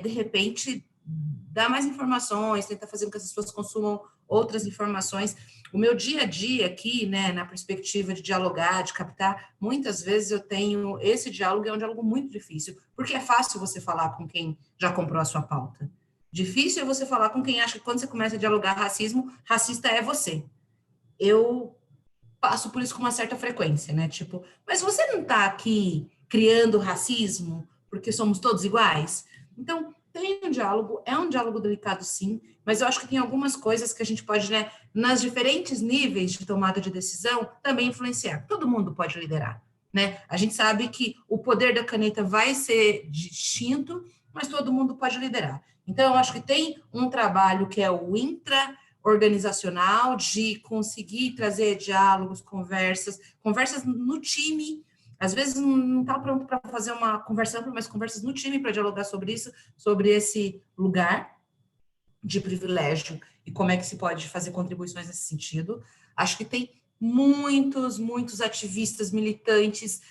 de repente, dar mais informações, tentar fazer com que as pessoas consumam outras informações. O meu dia a dia aqui, né, na perspectiva de dialogar, de captar, muitas vezes eu tenho esse diálogo, é um diálogo muito difícil, porque é fácil você falar com quem já comprou a sua pauta. Difícil é você falar com quem acha que quando você começa a dialogar racismo, racista é você. Eu passo por isso com uma certa frequência, né? Tipo, mas você não está aqui criando racismo porque somos todos iguais? Então, tem um diálogo, é um diálogo delicado, sim, mas eu acho que tem algumas coisas que a gente pode, né, nas diferentes níveis de tomada de decisão, também influenciar. Todo mundo pode liderar, né? A gente sabe que o poder da caneta vai ser distinto, mas todo mundo pode liderar. Então, eu acho que tem um trabalho que é o intra-organizacional, de conseguir trazer diálogos, conversas no time. Às vezes não está pronto para fazer uma conversa ampla, mas conversas no time para dialogar sobre isso, sobre esse lugar de privilégio e como é que se pode fazer contribuições nesse sentido. Acho que tem muitos ativistas, militantes,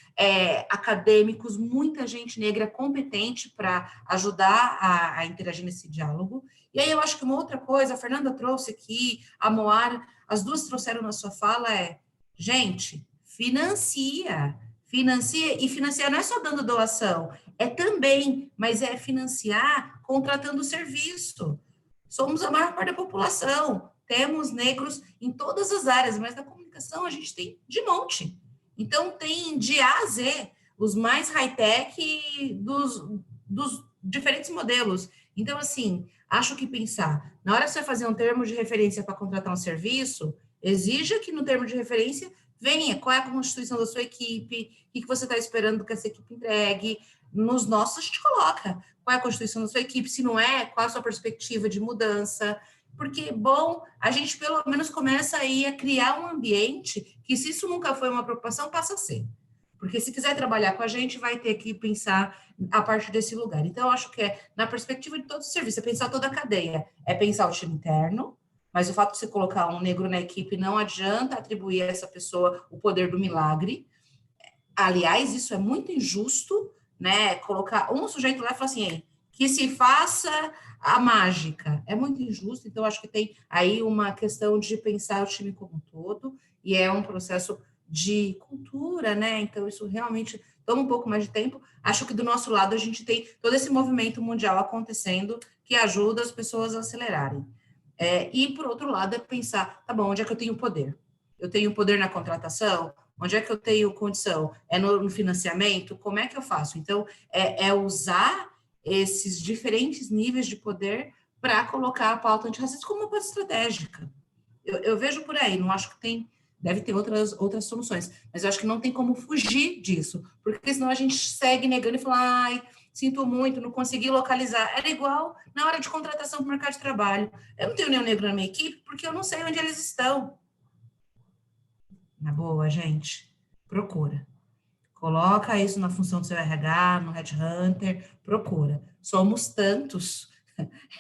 acadêmicos, muita gente negra competente para ajudar a interagir nesse diálogo. E aí eu acho que uma outra coisa, a Fernanda trouxe aqui, a Moara, as duas trouxeram na sua fala, gente, financia, e financiar não é só dando doação, é também, mas é financiar contratando serviço. Somos a maior parte da população, temos negros em todas as áreas, mas na comunicação a gente tem de monte. Então, tem de A a Z, os mais high-tech dos diferentes modelos. Então, assim, acho que pensar, na hora que você vai fazer um termo de referência para contratar um serviço, exija que no termo de referência venha, qual é a constituição da sua equipe, o que você está esperando que essa equipe entregue. Nos nossos, a gente coloca qual é a constituição da sua equipe, se não é, qual é a sua perspectiva de mudança, porque, bom, a gente pelo menos começa aí a criar um ambiente que, se isso nunca foi uma preocupação, passa a ser. Porque se quiser trabalhar com a gente, vai ter que pensar a partir desse lugar. Então, eu acho que na perspectiva de todo o serviço, é pensar toda a cadeia, é pensar o time interno, mas o fato de você colocar um negro na equipe não adianta atribuir a essa pessoa o poder do milagre. Aliás, isso é muito injusto, né? Colocar um sujeito lá e falar assim, que se faça a mágica. É muito injusto, então acho que tem aí uma questão de pensar o time como um todo, e é um processo de cultura, né? Então isso realmente toma um pouco mais de tempo. Acho que do nosso lado a gente tem todo esse movimento mundial acontecendo que ajuda as pessoas a acelerarem. E, por outro lado, é pensar, tá bom, onde é que eu tenho poder? Eu tenho poder na contratação? Onde é que eu tenho condição? É no financiamento? Como é que eu faço? Então, usar esses diferentes níveis de poder para colocar a pauta antirracista como uma pauta estratégica. Eu vejo por aí, não acho que deve ter outras soluções, mas eu acho que não tem como fugir disso, porque senão a gente segue negando e fala, ai, sinto muito, não consegui localizar. Era igual na hora de contratação para o mercado de trabalho. Eu não tenho nenhum negro na minha equipe porque eu não sei onde eles estão. Na boa, gente, procura. Coloca isso na função do seu RH, no Headhunter, procura. Somos tantos,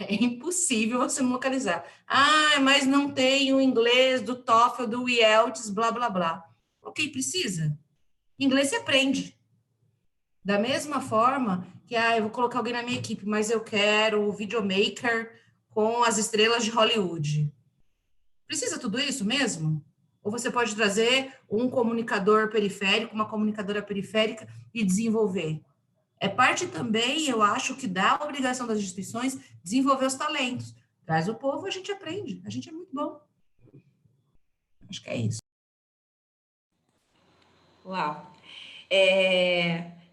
é impossível você não localizar. Ah, mas não tem o inglês do TOEFL, do IELTS, blá, blá, blá. Ok, precisa. Inglês se aprende. Da mesma forma que, eu vou colocar alguém na minha equipe, mas eu quero o videomaker com as estrelas de Hollywood. Precisa tudo isso mesmo? Ou você pode trazer um comunicador periférico, uma comunicadora periférica e desenvolver? É parte também, eu acho, que da obrigação das instituições desenvolver os talentos. Traz o povo, a gente aprende. A gente é muito bom. Acho que é isso. Uau!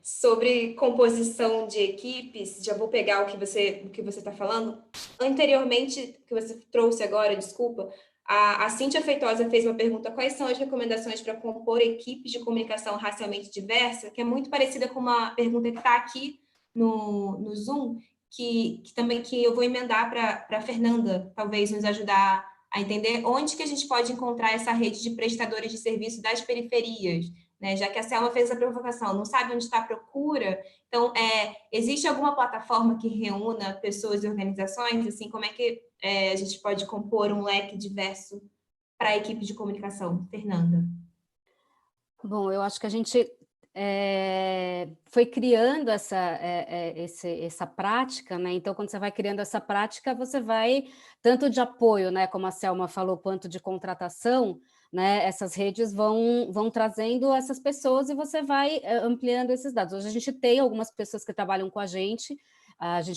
Sobre composição de equipes, já vou pegar o que você está falando. Anteriormente, que você trouxe agora, desculpa, a Cíntia Feitosa fez uma pergunta: quais são as recomendações para compor equipes de comunicação racialmente diversa, que é muito parecida com uma pergunta que está aqui no Zoom, que também que eu vou emendar para a Fernanda, talvez nos ajudar a entender onde que a gente pode encontrar essa rede de prestadores de serviço das periferias, né? Já que a Selma fez essa provocação, não sabe onde está a procura, então, existe alguma plataforma que reúna pessoas e organizações? Assim, como é que a gente pode compor um leque diverso para a equipe de comunicação? Fernanda. Bom, eu acho que a gente foi criando essa prática, né? Então, quando você vai criando essa prática, você vai, tanto de apoio, né, como a Selma falou, quanto de contratação, né? Essas redes vão trazendo essas pessoas e você vai ampliando esses dados. Hoje a gente tem algumas pessoas que trabalham com a gente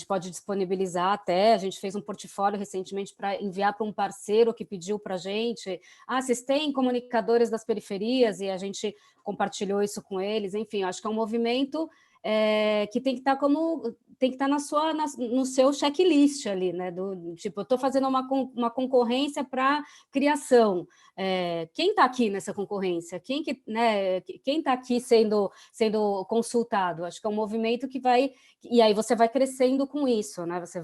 pode disponibilizar até, a gente fez um portfólio recentemente para enviar para um parceiro que pediu para a gente, vocês têm comunicadores das periferias, e a gente compartilhou isso com eles, enfim, acho que é um movimento que tem que estar no seu checklist ali, né? Tipo, eu estou fazendo uma concorrência para criação. Quem está aqui nessa concorrência? Quem está aqui sendo consultado? Acho que é um movimento que vai... E aí você vai crescendo com isso, né? Você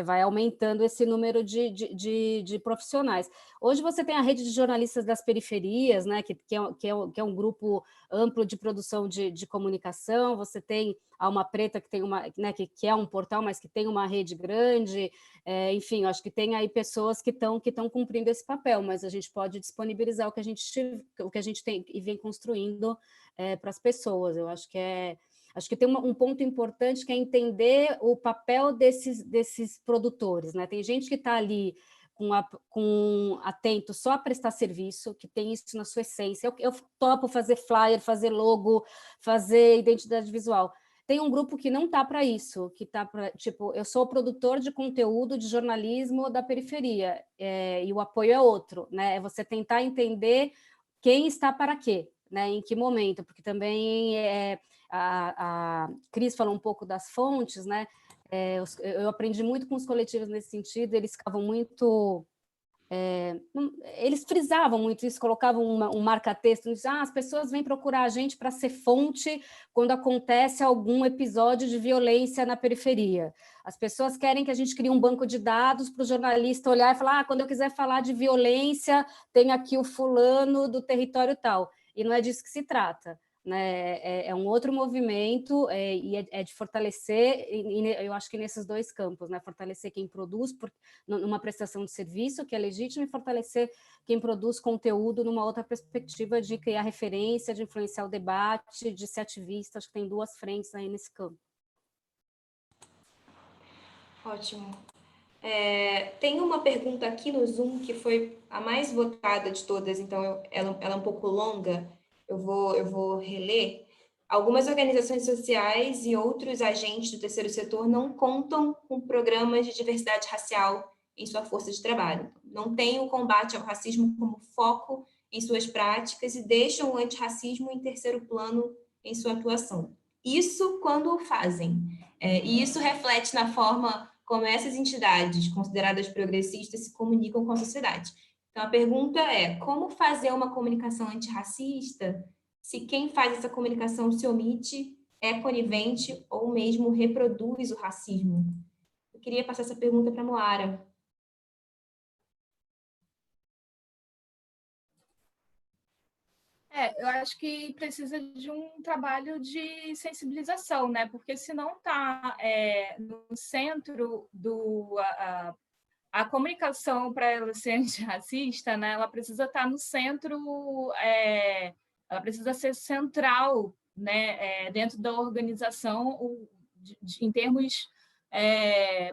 vai aumentando esse número de profissionais. Hoje você tem a rede de jornalistas das periferias, né, que é um grupo amplo de produção de comunicação, você tem a Alma Preta, que tem né, que é um portal, mas que tem uma rede grande, enfim, acho que tem aí pessoas que estão cumprindo esse papel, mas a gente pode disponibilizar o que a gente tem e vem construindo para as pessoas. Eu acho que tem um ponto importante, que é entender o papel desses produtores, né? Tem gente que está ali atento só a prestar serviço, que tem isso na sua essência. Eu topo fazer flyer, fazer logo, fazer identidade visual. Tem um grupo que não está para isso, que está para, tipo, eu sou produtor de conteúdo de jornalismo da periferia, e o apoio é outro, né? É você tentar entender quem está para quê, né? Em que momento, porque também a Cris falou um pouco das fontes, né? Eu aprendi muito com os coletivos nesse sentido, eles ficavam muito... eles frisavam muito isso, colocavam um marca-texto, as pessoas vêm procurar a gente para ser fonte quando acontece algum episódio de violência na periferia. As pessoas querem que a gente crie um banco de dados para o jornalista olhar e falar, quando eu quiser falar de violência, tem aqui o fulano do território tal. E não é disso que se trata. Né? É um outro movimento, e é de fortalecer, eu acho que nesses dois campos, né? Fortalecer quem produz numa prestação de serviço que é legítima, e fortalecer quem produz conteúdo numa outra perspectiva de criar referência, de influenciar o debate, de ser ativista. Acho que tem duas frentes aí nesse campo. Ótimo. Tem uma pergunta aqui no Zoom que foi a mais votada de todas, então ela é um pouco longa, eu vou reler. Algumas organizações sociais e outros agentes do terceiro setor não contam com programas de diversidade racial em sua força de trabalho. Não têm o combate ao racismo como foco em suas práticas e deixam o antirracismo em terceiro plano em sua atuação. Isso quando o fazem. E isso reflete na forma como essas entidades consideradas progressistas se comunicam com a sociedade. Então, a pergunta é, como fazer uma comunicação antirracista se quem faz essa comunicação se omite, é conivente ou mesmo reproduz o racismo? Eu queria passar essa pergunta para a Moara. Eu acho que precisa de um trabalho de sensibilização, né? Porque se não está no centro a comunicação, para ela ser antirracista, né? Ela precisa estar no centro, ela precisa ser central, né? Dentro da organização, em termos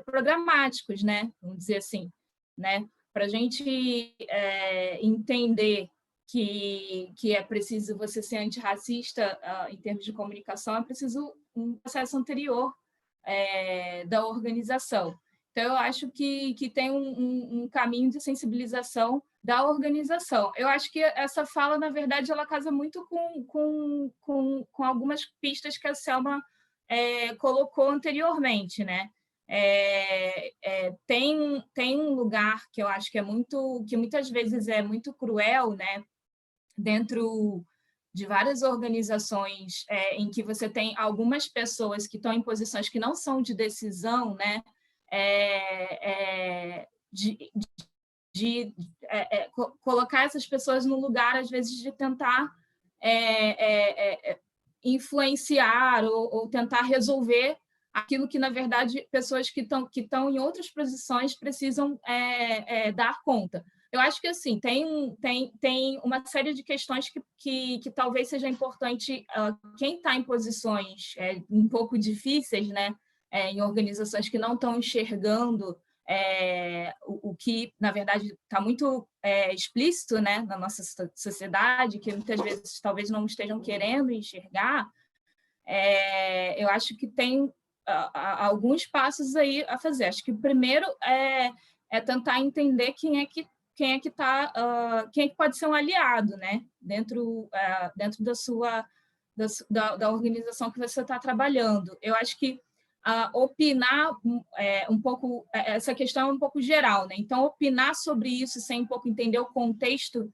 programáticos, né? Vamos dizer assim, né? Para a gente entender que é preciso você ser antirracista em termos de comunicação, é preciso um processo anterior da organização. Então, eu acho que tem um caminho de sensibilização da organização. Eu acho que essa fala, na verdade, ela casa muito com algumas pistas que a Selma colocou anteriormente, né? Tem um lugar que eu acho que muitas vezes é muito cruel, né? Dentro de várias organizações em que você tem algumas pessoas que estão em posições que não são de decisão, né? Colocar essas pessoas no lugar, às vezes, de tentar influenciar ou tentar resolver aquilo que, na verdade, pessoas que estão em outras posições precisam dar conta. Eu acho que assim tem uma série de questões que talvez seja importante quem está em posições um pouco difíceis, né, em organizações que não estão enxergando o que, na verdade, está muito explícito, né, na nossa sociedade, que muitas vezes talvez não estejam querendo enxergar. Eu acho que tem alguns passos aí a fazer. Acho que o primeiro é tentar entender quem é que pode ser um aliado, né, dentro da organização que você está trabalhando. Eu acho que opinar um pouco, essa questão é um pouco geral, né? Então, opinar sobre isso sem um pouco entender o contexto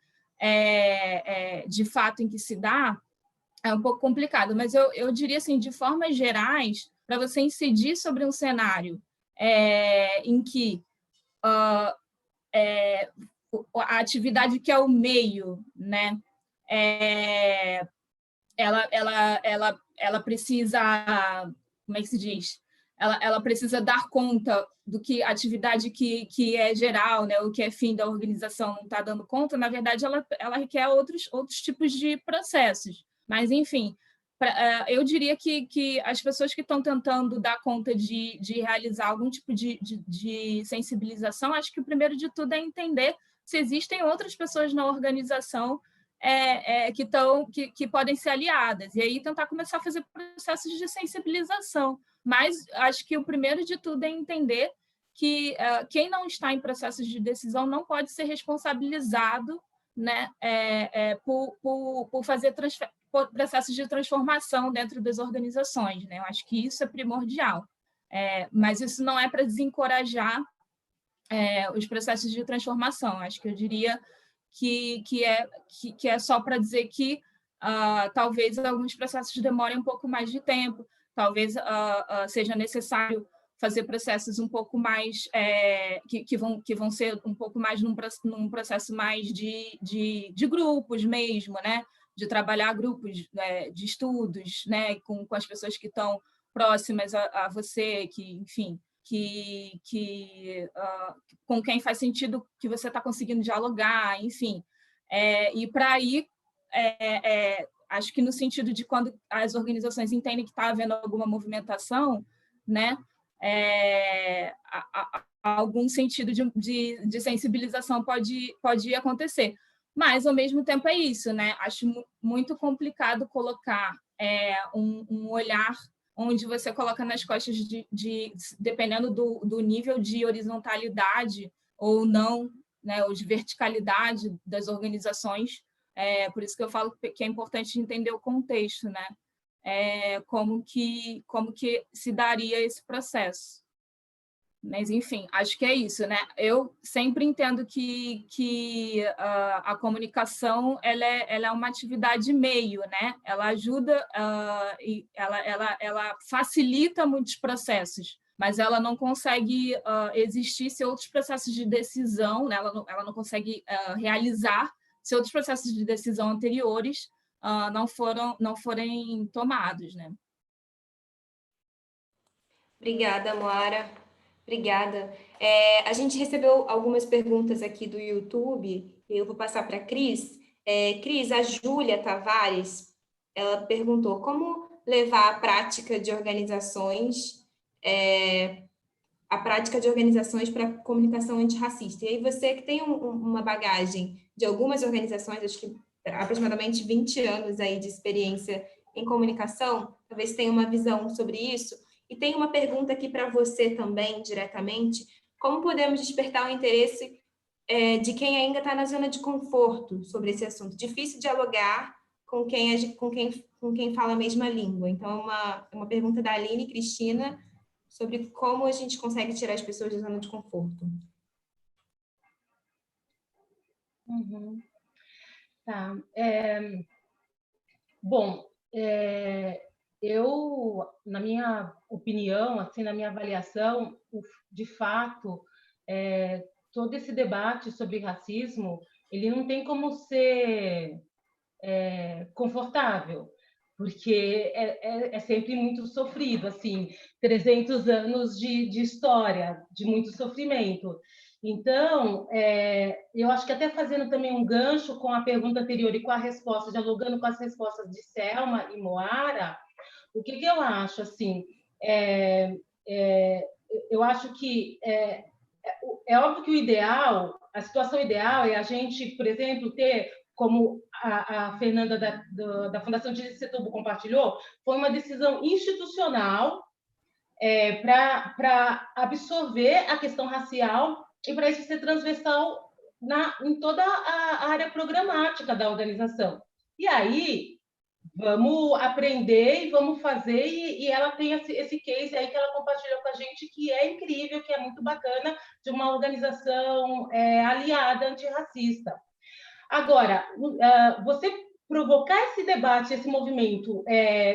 de fato em que se dá é um pouco complicado, mas eu diria assim, de formas gerais, para você incidir sobre um cenário em que a atividade que é o meio, né, ela precisa, como é que se diz? Ela precisa dar conta do que a atividade que é geral, né, o que é fim da organização não está dando conta, na verdade, ela requer outros tipos de processos. Mas, enfim, eu diria que as pessoas que estão tentando dar conta de realizar algum tipo de sensibilização, acho que o primeiro de tudo é entender se existem outras pessoas na organização que podem ser aliadas, e aí tentar começar a fazer processos de sensibilização. Mas acho que o primeiro de tudo é entender que quem não está em processos de decisão não pode ser responsabilizado, né, por fazer processos de transformação dentro das organizações, né? Eu acho que isso é primordial. Mas isso não é para desencorajar os processos de transformação. Acho que eu diria que é só para dizer que talvez alguns processos demorem um pouco mais de tempo, talvez seja necessário fazer processos um pouco mais que vão ser um pouco mais num processo mais de grupos mesmo, né? De trabalhar grupos de estudos, né? Com as pessoas que estão próximas a você, que, enfim, com quem faz sentido que você está conseguindo dialogar, enfim. E para aí, acho que no sentido de quando as organizações entendem que está havendo alguma movimentação, né, algum sentido de sensibilização pode acontecer. Mas, ao mesmo tempo, é isso, né? Acho muito complicado colocar um olhar onde você coloca nas costas dependendo do nível de horizontalidade ou não, né, ou de verticalidade das organizações. Por isso que eu falo que é importante entender o contexto, né? Como que se daria esse processo. Mas, enfim, acho que é isso, né? Eu sempre entendo que a comunicação ela é uma atividade meio, né? Ela ajuda, e ela facilita muitos processos, mas ela não consegue existir se outros processos de decisão, né? Ela não consegue realizar se outros processos de decisão anteriores não forem tomados, né? Obrigada, Moara. Obrigada. A gente recebeu algumas perguntas aqui do YouTube, eu vou passar para a Cris. Cris, a Júlia Tavares, ela perguntou como levar a prática de organizações para comunicação antirracista. E aí você que tem uma bagagem de algumas organizações, acho que aproximadamente 20 anos aí de experiência em comunicação, talvez tenha uma visão sobre isso. E tem uma pergunta aqui para você também, diretamente. Como podemos despertar o interesse de quem ainda está na zona de conforto sobre esse assunto? Difícil dialogar com quem fala a mesma língua. Então, é uma pergunta da Aline Cristina sobre como a gente consegue tirar as pessoas da zona de conforto. Uhum. Tá. Bom, eu, na minha opinião, assim, na minha avaliação, de fato, todo esse debate sobre racismo, ele não tem como ser confortável, porque é sempre muito sofrido, assim, 300 anos de história, de muito sofrimento. Então, eu acho que até fazendo também um gancho com a pergunta anterior e com a resposta, dialogando com as respostas de Selma e Moara, o que eu acho, assim, eu acho que é óbvio que o ideal, a situação ideal é a gente, por exemplo, ter, como a Fernanda da Fundação de Setúbal compartilhou, foi uma decisão institucional para absorver a questão racial e para isso ser transversal em toda a área programática da organização. E aí, vamos aprender e vamos fazer, e ela tem esse case aí que ela compartilhou com a gente, que é incrível, que é muito bacana, de uma organização aliada antirracista. Agora, você provocar esse debate, esse movimento,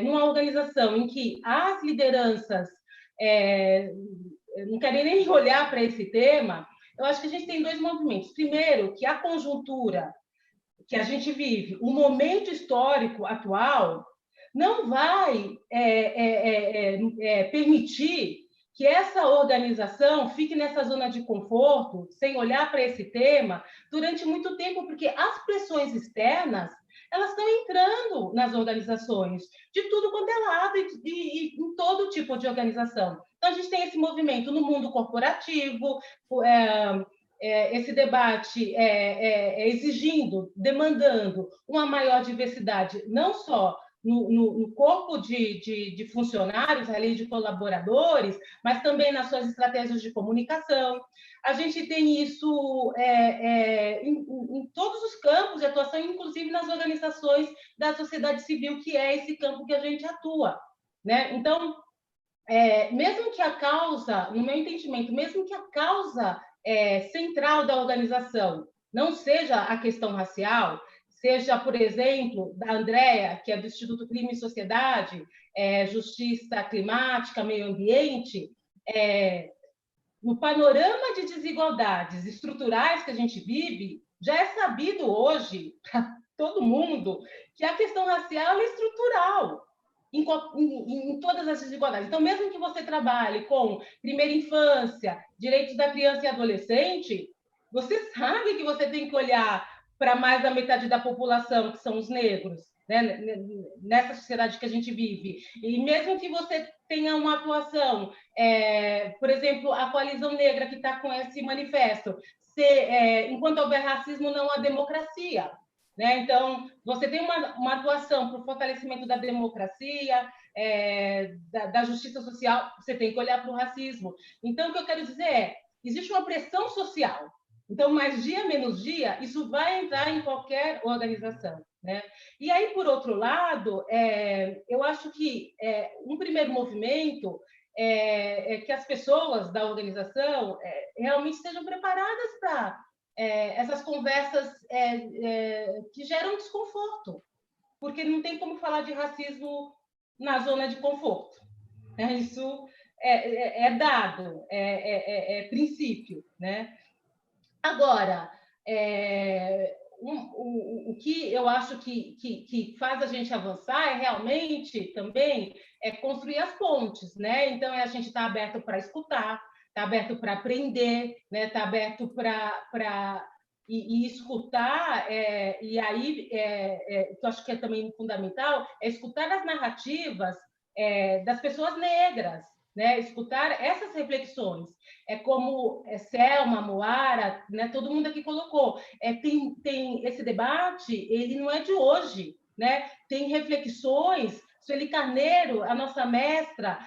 numa organização em que as lideranças não querem nem olhar para esse tema, eu acho que a gente tem dois movimentos. Primeiro, que a conjuntura que a gente vive, o momento histórico atual, não vai permitir que essa organização fique nessa zona de conforto, sem olhar para esse tema, durante muito tempo, porque as pressões externas elas estão entrando nas organizações, de tudo quanto é lado e em todo tipo de organização. Então, a gente tem esse movimento no mundo corporativo, esse debate exigindo, demandando uma maior diversidade, não só no corpo de funcionários, ali de colaboradores, mas também nas suas estratégias de comunicação. A gente tem isso em todos os campos de atuação, inclusive nas organizações da sociedade civil, que é esse campo que a gente atua, né? Então, mesmo que a causa, no meu entendimento, mesmo que a causa central da organização não seja a questão racial, seja, por exemplo, da Andrea, que é do Instituto Clima e Sociedade, Justiça Climática, Meio Ambiente, no panorama de desigualdades estruturais que a gente vive, já é sabido hoje, para todo mundo, que a questão racial é estrutural em todas as desigualdades. Então, mesmo que você trabalhe com primeira infância, direitos da criança e adolescente, você sabe que você tem que olhar para mais da metade da população, que são os negros, né? Nessa sociedade que a gente vive. E mesmo que você tenha uma atuação, por exemplo, a Coalizão Negra, que está com esse manifesto, enquanto houver racismo, não há democracia. Né? Então, você tem uma atuação para o fortalecimento da democracia, da justiça social, você tem que olhar para o racismo. Então, o que eu quero dizer existe uma pressão social. Então, mais dia, menos dia, isso vai entrar em qualquer organização. Né? E aí, por outro lado, eu acho que um primeiro movimento é que as pessoas da organização realmente estejam preparadas para essas conversas que geram desconforto, porque não tem como falar de racismo na zona de conforto. Isso é dado, é princípio. Né? Agora, o que eu acho que faz a gente avançar realmente também construir as pontes. Né? Então, a gente está aberto para escutar, está aberto para aprender, né? Está aberto para escutar, e aí, que eu acho que é também fundamental, é escutar as narrativas das pessoas negras, né? Escutar essas reflexões. Como Selma, Moara, né? Todo mundo aqui colocou, tem esse debate, ele não é de hoje, né? Tem reflexões, Sueli Carneiro, a nossa mestra,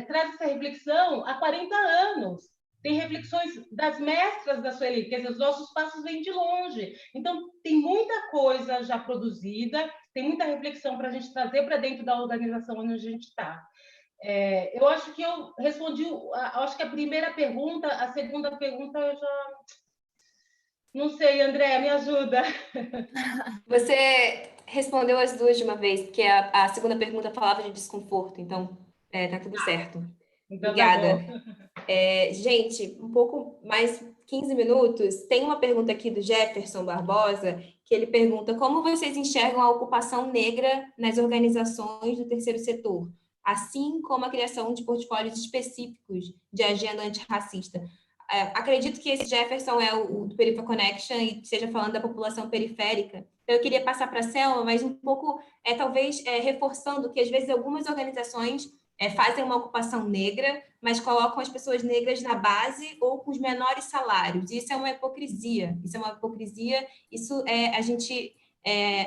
traz essa reflexão há 40 anos. Tem reflexões das mestras da Sueli, quer dizer, os nossos passos vêm de longe. Então, tem muita coisa já produzida, tem muita reflexão para a gente trazer para dentro da organização onde a gente está. Eu acho que eu respondi, acho que a primeira pergunta, a segunda pergunta eu já Não sei, Andréia, me ajuda. Você respondeu as duas de uma vez, porque a segunda pergunta falava de desconforto, então tá tudo certo. Então tá Obrigada. bom. Gente, um pouco mais 15 minutos. Tem uma pergunta aqui do Jefferson Barbosa, que ele pergunta como vocês enxergam a ocupação negra nas organizações do terceiro setor, assim como a criação de portfólios específicos de agenda antirracista. Acredito que esse Jefferson é o do Perifa Connection e esteja falando da população periférica. Então, eu queria passar para a Selma, mas um pouco, talvez, reforçando que, às vezes, algumas organizações fazem uma ocupação negra, mas colocam as pessoas negras na base ou com os menores salários. Isso é uma hipocrisia. Isso a gente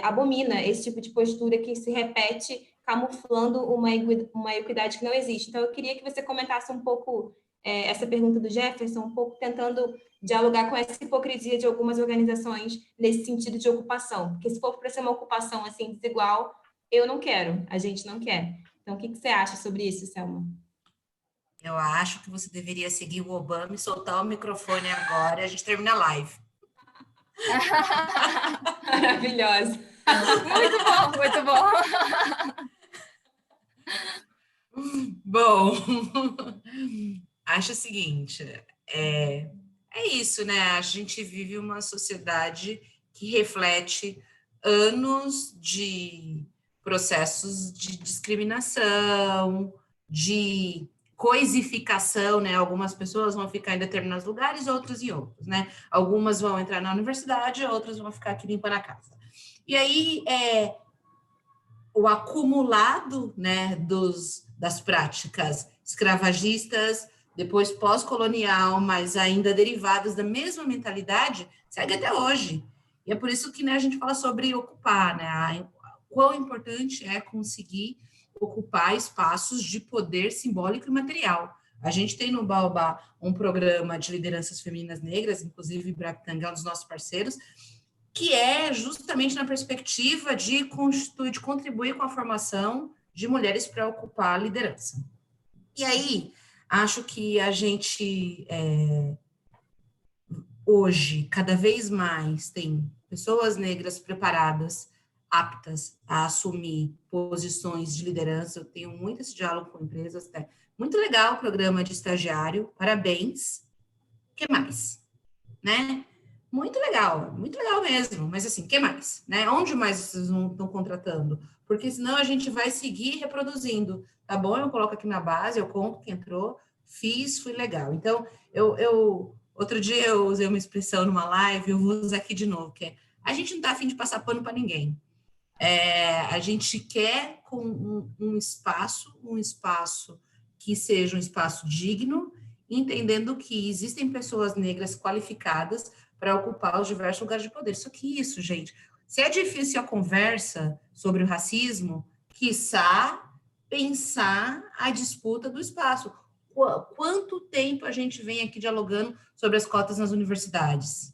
abomina esse tipo de postura que se repete camuflando uma equidade que não existe. Então, eu queria que você comentasse um pouco essa pergunta do Jefferson, um pouco tentando dialogar com essa hipocrisia de algumas organizações nesse sentido de ocupação. Porque se for para ser uma ocupação assim desigual, eu não quero, a gente não quer. Então, o que você acha sobre isso, Selma? Eu acho que você deveria seguir o Obama e soltar o microfone agora e a gente termina a live. Maravilhosa. Muito bom, muito bom. Bom, acho o seguinte, é isso, né? A gente vive uma sociedade que reflete anos de processos de discriminação, de coisificação, né? Algumas pessoas vão ficar em determinados lugares, outras em outros, né? Algumas vão entrar na universidade, outras vão ficar aqui limpando a casa. E aí, o acumulado, né, das práticas escravagistas, depois pós-colonial, mas ainda derivadas da mesma mentalidade, segue até hoje. E é por isso que, né, a gente fala sobre ocupar, né, quão importante é conseguir ocupar espaços de poder simbólico e material. A gente tem no Baobá um programa de lideranças femininas negras, inclusive Bractanga é um dos nossos parceiros, que é justamente na perspectiva de contribuir com a formação de mulheres para ocupar a liderança. E aí, acho que a gente, hoje, cada vez mais tem pessoas negras preparadas, aptas a assumir posições de liderança. Eu tenho muito esse diálogo com empresas, muito legal o programa de estagiário, parabéns. O que mais? Né? Muito legal mesmo, mas assim, o que mais? Né? Onde mais vocês não estão contratando? Porque senão a gente vai seguir reproduzindo, tá bom? Eu coloco aqui na base, eu conto que entrou, fiz, fui legal. Então, outro dia eu usei uma expressão numa live, eu vou usar aqui de novo, que é, a gente não tá afim de passar pano para ninguém. A gente quer com um espaço que seja um espaço digno, entendendo que existem pessoas negras qualificadas para ocupar os diversos lugares de poder. Só que isso, gente, se é difícil a conversa sobre o racismo, quiçá pensar a disputa do espaço. Quanto tempo a gente vem aqui dialogando sobre as cotas nas universidades?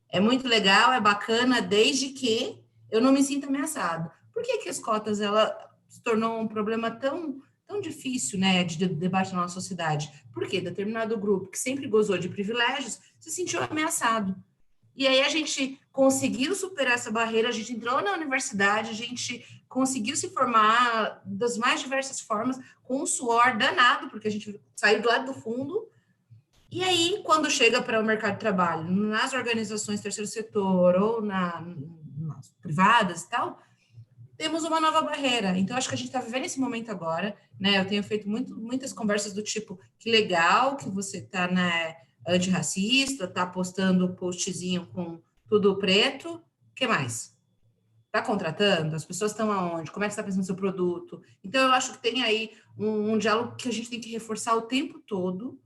É muito legal, é bacana, desde que eu não me sinta ameaçado. Por que as cotas, ela se tornou um problema tão difícil, né, de debate na nossa sociedade? Porque determinado grupo que sempre gozou de privilégios se sentiu ameaçado. E aí a gente conseguiu superar essa barreira, a gente entrou na universidade, a gente conseguiu se formar das mais diversas formas, com um suor danado, porque a gente saiu do lado do fundo. E aí, quando chega para o mercado de trabalho, nas organizações terceiro setor ou nas privadas e tal, temos uma nova barreira. Então, acho que a gente está vivendo esse momento agora, né? Eu tenho feito muitas conversas do tipo, que legal que você está, né, antirracista, está postando postzinho com tudo preto, o que mais? Está contratando? As pessoas estão aonde? Como é que você está pensando no seu produto? Então, eu acho que tem aí um diálogo que a gente tem que reforçar o tempo todo,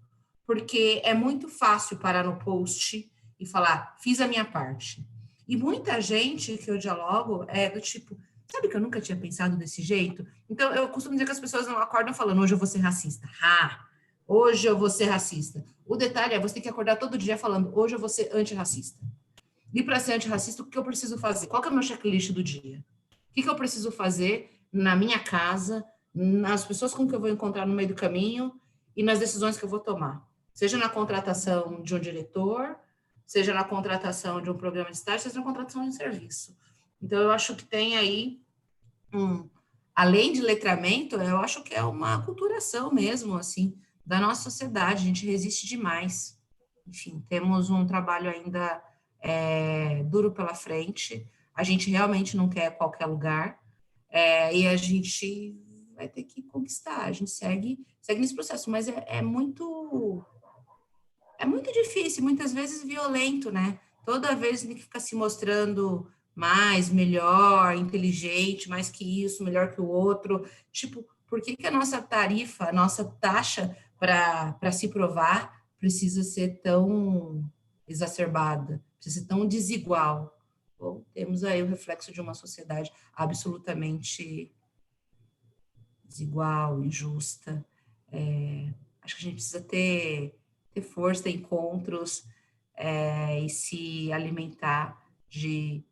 porque é muito fácil parar no post e falar, fiz a minha parte. E muita gente que eu dialogo é do tipo, sabe que eu nunca tinha pensado desse jeito? Então, eu costumo dizer que as pessoas não acordam falando, hoje eu vou ser racista. Hoje eu vou ser racista. O detalhe é, você tem que acordar todo dia falando, hoje eu vou ser antirracista. E para ser antirracista, o que eu preciso fazer? Qual que é o meu checklist do dia? O que eu preciso fazer na minha casa, nas pessoas com que eu vou encontrar no meio do caminho e nas decisões que eu vou tomar? Seja na contratação de um diretor, seja na contratação de um programa de estágio, seja na contratação de um serviço. Então, eu acho que tem aí, além de letramento, eu acho que é uma aculturação mesmo, assim, da nossa sociedade. A gente resiste demais. Enfim, temos um trabalho ainda duro pela frente. A gente realmente não quer qualquer lugar. E a gente vai ter que conquistar. A gente segue nesse processo, mas é muito difícil, muitas vezes violento, né? Toda vez tem que ficar se mostrando mais, melhor, inteligente, mais que isso, melhor que o outro. Tipo, por que que a nossa tarifa, a nossa taxa para se provar precisa ser tão exacerbada, precisa ser tão desigual? Bom, temos aí o reflexo de uma sociedade absolutamente desigual, injusta. Acho que a gente precisa ter força, ter encontros e se alimentar de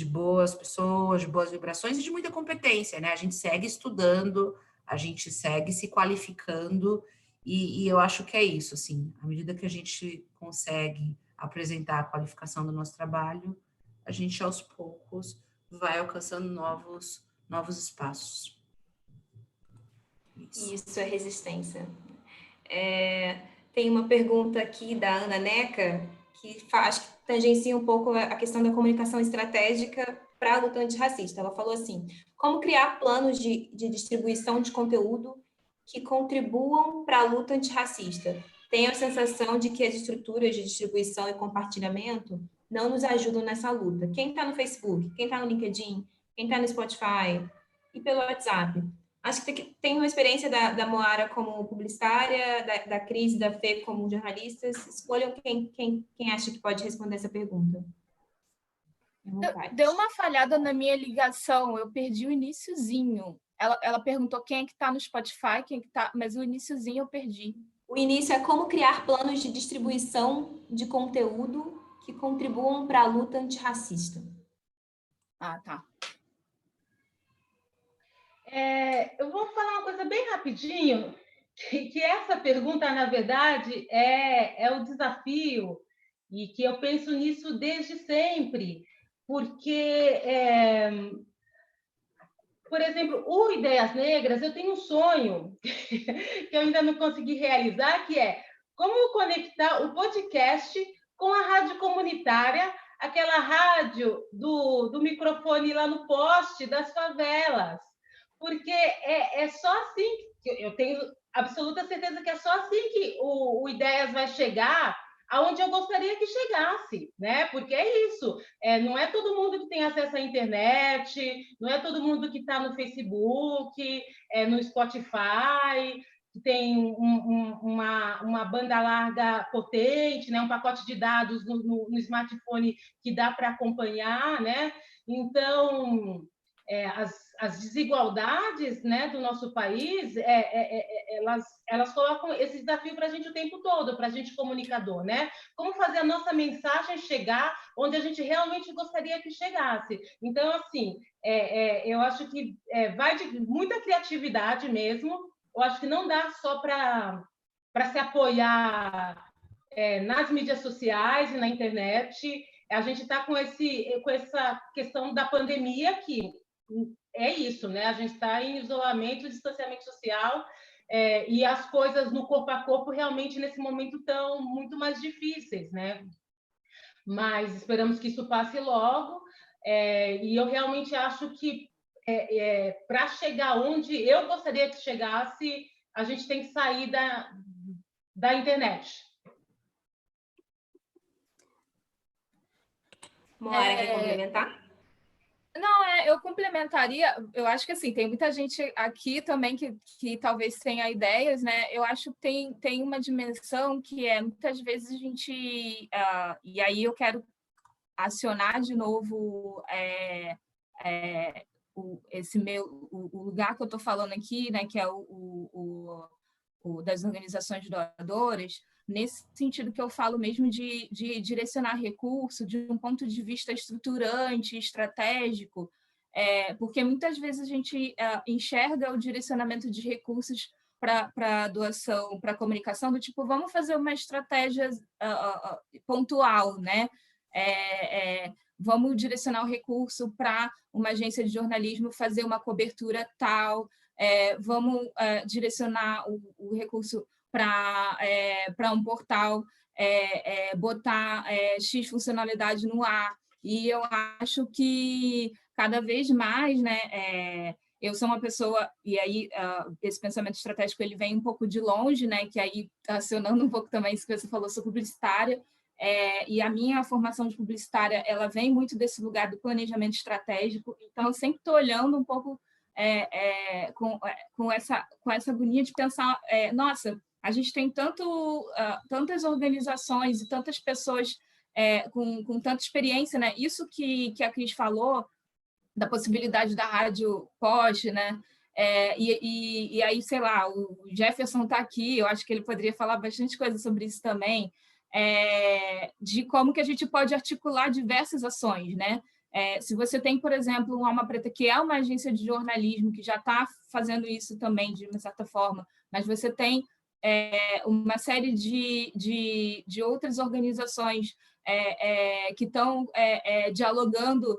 boas pessoas, de boas vibrações e de muita competência, né? A gente segue estudando, a gente segue se qualificando e eu acho que é isso, assim, à medida que a gente consegue apresentar a qualificação do nosso trabalho, a gente aos poucos vai alcançando novos espaços. Isso é resistência. Tem uma pergunta aqui da Ana Neca, que acho que tangencia um pouco a questão da comunicação estratégica para a luta antirracista. Ela falou assim: como criar planos de distribuição de conteúdo que contribuam para a luta antirracista? Tenho a sensação de que as estruturas de distribuição e compartilhamento não nos ajudam nessa luta. Quem está no Facebook, quem está no LinkedIn, quem está no Spotify e pelo WhatsApp. Acho que tem uma experiência da Moara como publicitária, da Cris e da Fê como jornalistas. Escolham quem acha que pode responder essa pergunta. Deu uma falhada na minha ligação, eu perdi o iniciozinho. Ela perguntou quem é que está no Spotify, quem é que tá, mas o iniciozinho eu perdi. O início é como criar planos de distribuição de conteúdo que contribuam para a luta antirracista. Ah, tá. Eu vou falar uma coisa bem rapidinho, que essa pergunta, na verdade, é o desafio, e que eu penso nisso desde sempre, porque, por exemplo, o Ideias Negras, eu tenho um sonho que eu ainda não consegui realizar, que é como conectar o podcast com a rádio comunitária, aquela rádio do microfone lá no poste das favelas. Porque é só assim, eu tenho absoluta certeza que é só assim que o Ideias vai chegar aonde eu gostaria que chegasse, né? Porque é isso, não é todo mundo que tem acesso à internet, não é todo mundo que está no Facebook, no Spotify, que tem uma banda larga potente, né? Um pacote de dados no smartphone que dá para acompanhar, né? Então, as desigualdades, né, do nosso país, elas colocam esse desafio para a gente o tempo todo, para a gente comunicador, né? Como fazer a nossa mensagem chegar onde a gente realmente gostaria que chegasse. Então, assim, eu acho que vai de muita criatividade mesmo. Eu acho que não dá só para se apoiar nas mídias sociais e na internet. A gente está com essa questão da pandemia que é isso, né? A gente está em isolamento, distanciamento social, e as coisas no corpo a corpo realmente nesse momento estão muito mais difíceis, né? Mas esperamos que isso passe logo, e eu realmente acho que para chegar onde eu gostaria que chegasse, a gente tem que sair da internet. Moara, quer complementar? Não, eu complementaria, eu acho que assim, tem muita gente aqui também que talvez tenha ideias, né? Eu acho que tem uma dimensão que muitas vezes a gente, e aí eu quero acionar de novo o lugar que eu estou falando aqui, né? Que é o das organizações doadoras, nesse sentido que eu falo mesmo de direcionar recurso de um ponto de vista estruturante, estratégico, porque muitas vezes a gente enxerga o direcionamento de recursos para doação, para comunicação, do tipo, vamos fazer uma estratégia pontual, né? Vamos direcionar o recurso para uma agência de jornalismo fazer uma cobertura tal, vamos direcionar o recurso para um portal, botar X funcionalidade no ar. E eu acho que cada vez mais, né, eu sou uma pessoa, e aí esse pensamento estratégico ele vem um pouco de longe, né, que aí, acionando um pouco também isso que você falou, sou publicitária, e a minha formação de publicitária, ela vem muito desse lugar do planejamento estratégico, então eu sempre estou olhando um pouco com essa agonia de pensar, nossa, a gente tem tantas organizações e tantas pessoas com tanta experiência, né? Isso que a Cris falou, da possibilidade da rádio post, né? E aí, sei lá, o Jefferson está aqui, eu acho que ele poderia falar bastante coisa sobre isso também, de como que a gente pode articular diversas ações, né? Se você tem, por exemplo, o Alma Preta, que é uma agência de jornalismo que já está fazendo isso também, de uma certa forma, mas você tem uma série de outras organizações que estão dialogando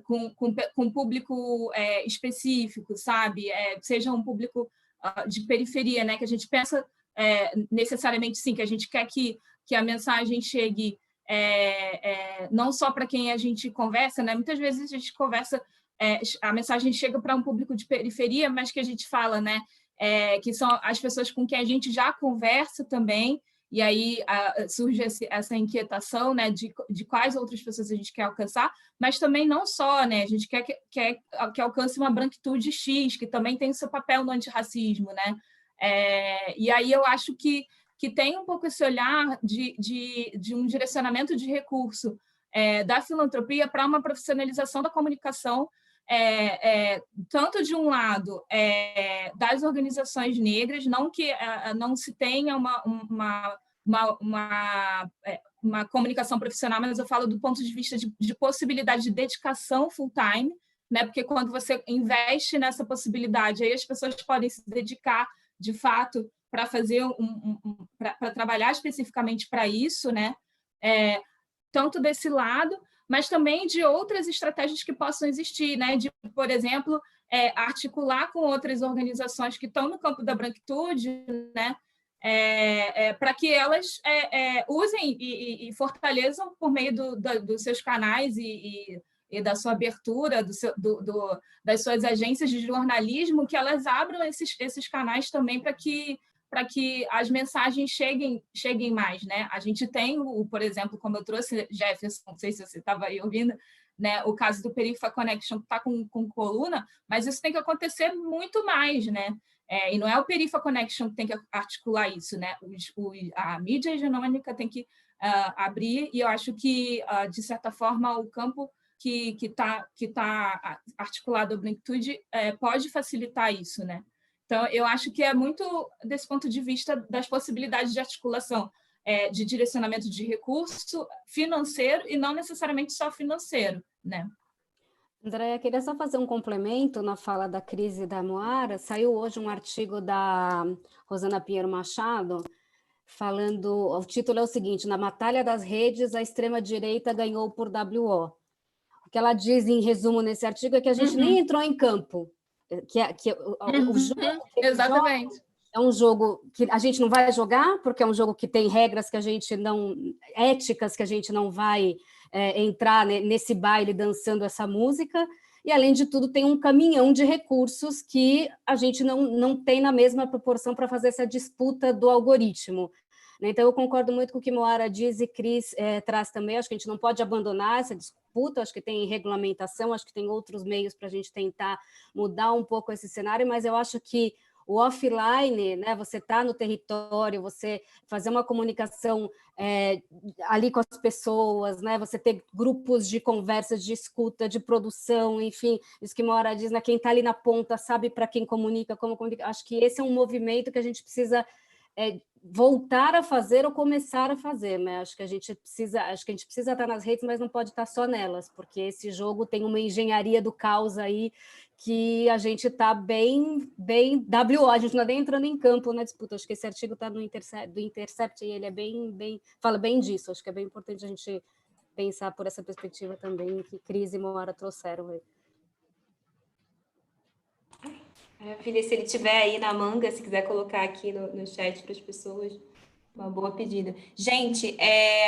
com público específico, sabe? Seja um público de periferia, né? Que a gente pensa necessariamente, sim, que a gente quer que a mensagem chegue não só para quem a gente conversa, né? Muitas vezes a gente conversa, a mensagem chega para um público de periferia, mas que a gente fala, né? Que são as pessoas com quem a gente já conversa também, e aí surge essa inquietação, né, de quais outras pessoas a gente quer alcançar, mas também não só, né, a gente quer que alcance uma branquitude X, que também tem o seu papel no antirracismo, né? E aí eu acho que tem um pouco esse olhar de um direcionamento de recurso da filantropia para uma profissionalização da comunicação, tanto de um lado das organizações negras, não que não se tenha uma comunicação profissional, mas eu falo do ponto de vista de possibilidade de dedicação full-time, né? Porque quando você investe nessa possibilidade, aí as pessoas podem se dedicar, de fato, para fazer para trabalhar especificamente para isso, né? Tanto desse lado, mas também de outras estratégias que possam existir, né? De, por exemplo, articular com outras organizações que estão no campo da branquitude, né? Para que elas usem e fortaleçam por meio dos seus canais e da sua abertura, das suas agências de jornalismo, que elas abram esses canais também para que as mensagens cheguem mais, né? A gente tem, por exemplo, como eu trouxe, Jefferson, não sei se você estava aí ouvindo, né? O caso do Perifa Connection, que está com coluna, mas isso tem que acontecer muito mais, né? E não é o Perifa Connection que tem que articular isso, né? A mídia hegemônica tem que abrir, e eu acho que, de certa forma, o campo que tá articulado à branquitude pode facilitar isso, né? Então, eu acho que é muito desse ponto de vista das possibilidades de articulação, de direcionamento de recurso financeiro e não necessariamente só financeiro, né? Andréia, queria só fazer um complemento na fala da Cris e da Moara. Saiu hoje um artigo da Rosana Pinheiro Machado, falando, o título é o seguinte: na batalha das redes, a extrema-direita ganhou por WO. O que ela diz, em resumo, nesse artigo, é que a gente nem entrou em campo. O jogo Exatamente. é um jogo que a gente não vai jogar, porque é um jogo que tem regras que a gente não... éticas que a gente não vai entrar nesse baile dançando essa música, e, além de tudo, tem um caminhão de recursos que a gente não tem na mesma proporção para fazer essa disputa do algoritmo. Então, eu concordo muito com o que Moara diz e Cris traz também. Acho que a gente não pode abandonar essa disputa, acho que tem regulamentação, acho que tem outros meios para a gente tentar mudar um pouco esse cenário, mas eu acho que o offline, né, você está no território, você fazer uma comunicação ali com as pessoas, né, você ter grupos de conversas, de escuta, de produção, enfim, isso que Moara diz, né, quem está ali na ponta sabe para quem comunica, como comunica. Acho que esse é um movimento que a gente precisa voltar a fazer ou começar a fazer, né? Acho que a gente precisa estar nas redes, mas não pode estar só nelas, porque esse jogo tem uma engenharia do caos aí que a gente está bem WO, a gente não está nem entrando em campo na disputa. Acho que esse artigo está do Intercept e ele é fala bem disso. Acho que é bem importante a gente pensar por essa perspectiva também que Cris e Moara trouxeram aí. Filha, se ele tiver aí na manga, se quiser colocar aqui no chat para as pessoas, uma boa pedida. Gente,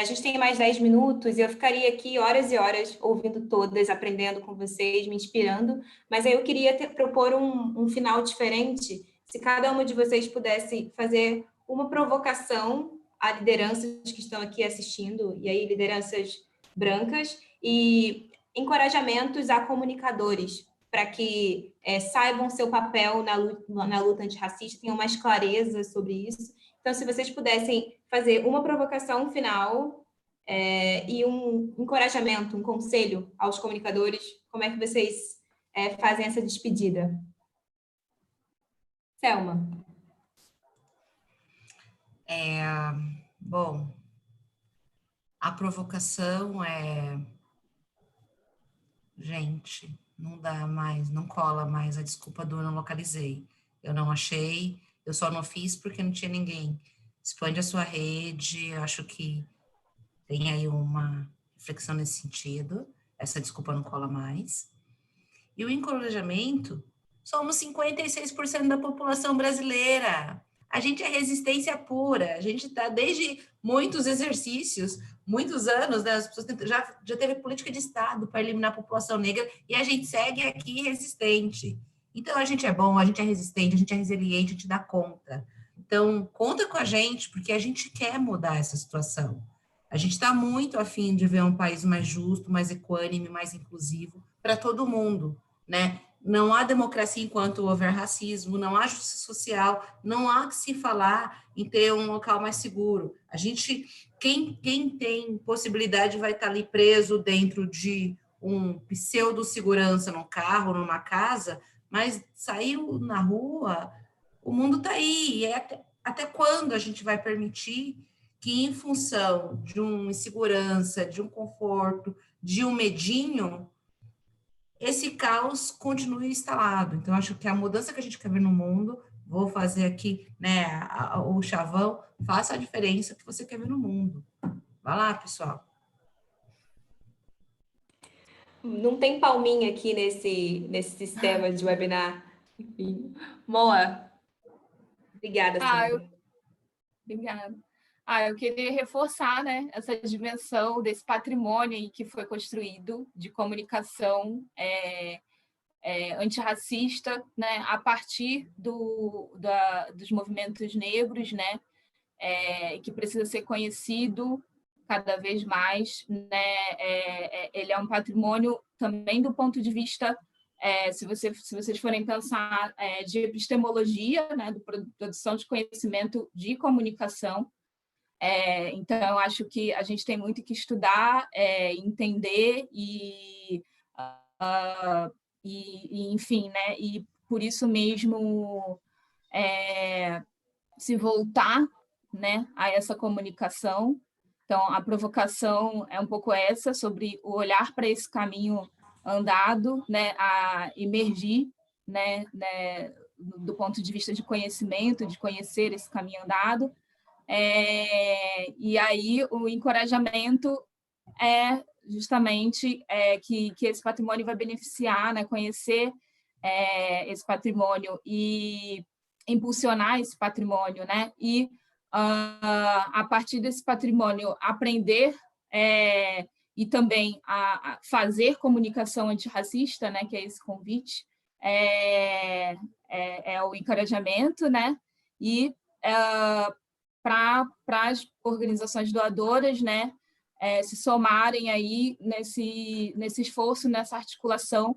a gente tem mais 10 minutos e eu ficaria aqui horas e horas ouvindo todas, aprendendo com vocês, me inspirando, mas aí eu queria propor um final diferente, se cada uma de vocês pudesse fazer uma provocação a lideranças que estão aqui assistindo, e aí lideranças brancas, e encorajamentos a comunicadores, para que saibam seu papel na luta antirracista, tenham mais clareza sobre isso. Então, se vocês pudessem fazer uma provocação final e um encorajamento, um conselho aos comunicadores, como é que vocês fazem essa despedida? Selma. Bom, a provocação é... Gente, não dá mais, não cola mais a desculpa do eu não localizei. Eu não achei, eu só não fiz porque não tinha ninguém. Expande a sua rede, eu acho que tem aí uma reflexão nesse sentido. Essa desculpa não cola mais. E o encorajamento, somos 56% da população brasileira. A gente é resistência pura, a gente está desde muitos exercícios, muitos anos, né? As pessoas já teve política de Estado para eliminar a população negra e a gente segue aqui resistente. Então, a gente é bom, a gente é resistente, a gente é resiliente, a gente dá conta. Então, conta com a gente, porque a gente quer mudar essa situação. A gente está muito afim de ver um país mais justo, mais equânime, mais inclusivo para todo mundo, né? Não há democracia enquanto houver racismo, não há justiça social, não há que se falar em ter um local mais seguro. A gente, quem tem possibilidade vai estar ali preso dentro de um pseudo-segurança num carro, numa casa, mas saiu na rua, o mundo está aí. E até quando a gente vai permitir que, em função de uma insegurança, de um conforto, de um medinho, esse caos continue instalado? Então, acho que a mudança que a gente quer ver no mundo, vou fazer aqui, né, o chavão, faça a diferença que você quer ver no mundo. Vai lá, pessoal. Não tem palminha aqui nesse sistema de webinar. Enfim. Moa. Obrigada, Sandra. Obrigada. Eu queria reforçar, né, essa dimensão desse patrimônio aí que foi construído de comunicação antirracista, né, a partir dos movimentos negros, né, que precisa ser conhecido cada vez mais, né, ele é um patrimônio também do ponto de vista, se vocês forem pensar, de epistemologia, né, de produção de conhecimento de comunicação. Então, eu acho que a gente tem muito que estudar, entender enfim, né, e por isso mesmo se voltar, né, a essa comunicação. Então, a provocação é um pouco essa, sobre o olhar para esse caminho andado, né, a emergir, né, do ponto de vista de conhecimento, de conhecer esse caminho andado. E aí o encorajamento é justamente que esse patrimônio vai beneficiar, né, conhecer esse patrimônio e impulsionar esse patrimônio, né, e a partir desse patrimônio aprender e também a fazer comunicação antirracista, né, que é esse convite, é o encorajamento, né, e para as organizações doadoras, né, se somarem aí nesse esforço, nessa articulação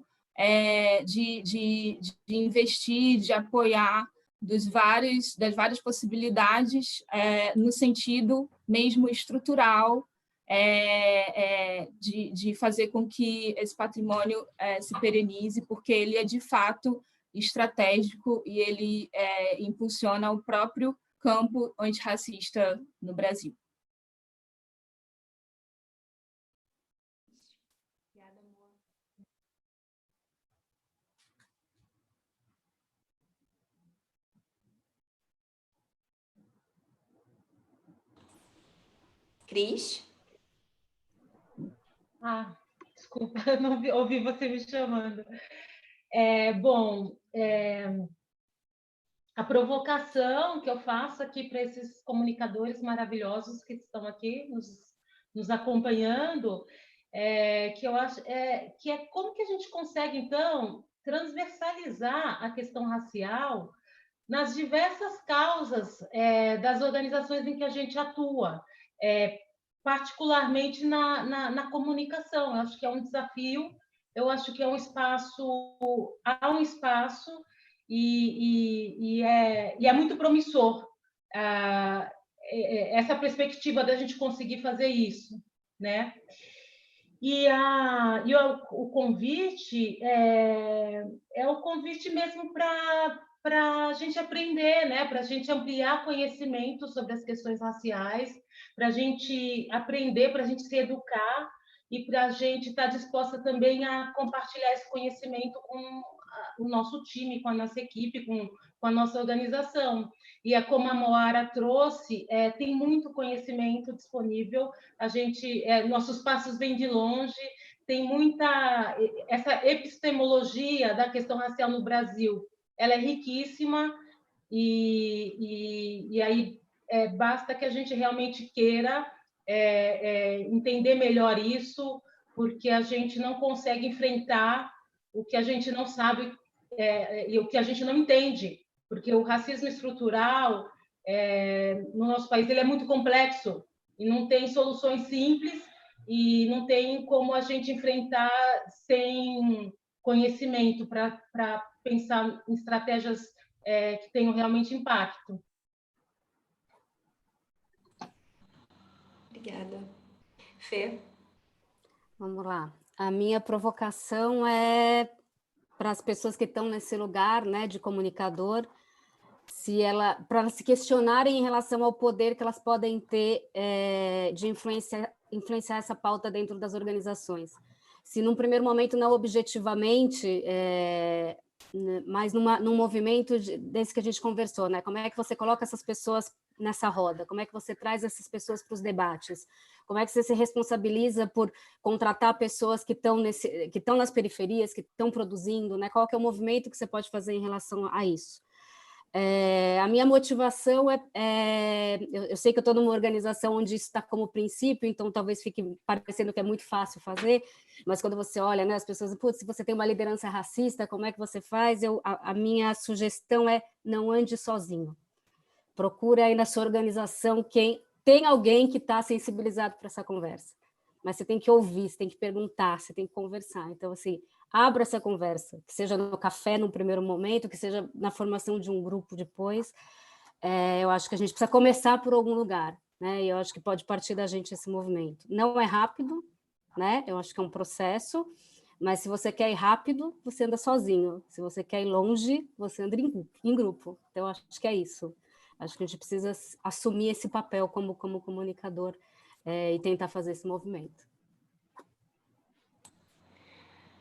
de investir, de apoiar das várias possibilidades no sentido mesmo estrutural, de fazer com que esse patrimônio se perenize, porque ele é de fato estratégico e ele impulsiona o próprio campo antirracista no Brasil. Cris? Desculpa, eu não ouvi você me chamando. A provocação que eu faço aqui para esses comunicadores maravilhosos que estão aqui nos acompanhando, que eu acho que é como que a gente consegue, então, transversalizar a questão racial nas diversas causas das organizações em que a gente atua, particularmente na comunicação. Eu acho que é um desafio, eu acho que há um espaço e é muito promissor essa perspectiva da gente conseguir fazer isso, né? O convite é o convite mesmo para a gente aprender, né? Para a gente ampliar conhecimento sobre as questões raciais, para a gente aprender, para a gente se educar e para a gente estar disposta também a compartilhar esse conhecimento com o nosso time, com a nossa equipe, com a nossa organização. E como a Moara trouxe, tem muito conhecimento disponível, nossos passos vêm de longe, tem essa epistemologia da questão racial no Brasil, ela é riquíssima, e aí basta que a gente realmente queira entender melhor isso, porque a gente não consegue enfrentar o que a gente não sabe e o que a gente não entende, porque o racismo estrutural no nosso país ele é muito complexo e não tem soluções simples e não tem como a gente enfrentar sem conhecimento para pensar em estratégias que tenham realmente impacto. Obrigada. Fê? Vamos lá. A minha provocação é para as pessoas que estão nesse lugar, né, de comunicador, para elas se questionarem em relação ao poder que elas podem ter de influenciar essa pauta dentro das organizações. Se num primeiro momento não objetivamente, mas num movimento desse que a gente conversou, né? Como é que você coloca essas pessoas nessa roda? Como é que você traz essas pessoas para os debates? Como é que você se responsabiliza por contratar pessoas que estão nas periferias, que estão produzindo, né? Qual que é o movimento que você pode fazer em relação a isso? A minha motivação eu sei que eu estou numa organização onde isso está como princípio, então talvez fique parecendo que é muito fácil fazer, mas quando você olha, né, as pessoas, se você tem uma liderança racista, como é que você faz? A minha sugestão é não ande sozinho. Procura aí na sua organização tem alguém que está sensibilizado para essa conversa, mas você tem que ouvir, você tem que perguntar, você tem que conversar. Então, assim, abra essa conversa, que seja no café num primeiro momento, que seja na formação de um grupo depois. Eu acho que a gente precisa começar por algum lugar, né? E eu acho que pode partir da gente esse movimento. Não é rápido, né? Eu acho que é um processo, mas se você quer ir rápido, você anda sozinho. Se você quer ir longe, você anda em grupo. Então, eu acho que é isso. Acho que a gente precisa assumir esse papel como comunicador e tentar fazer esse movimento.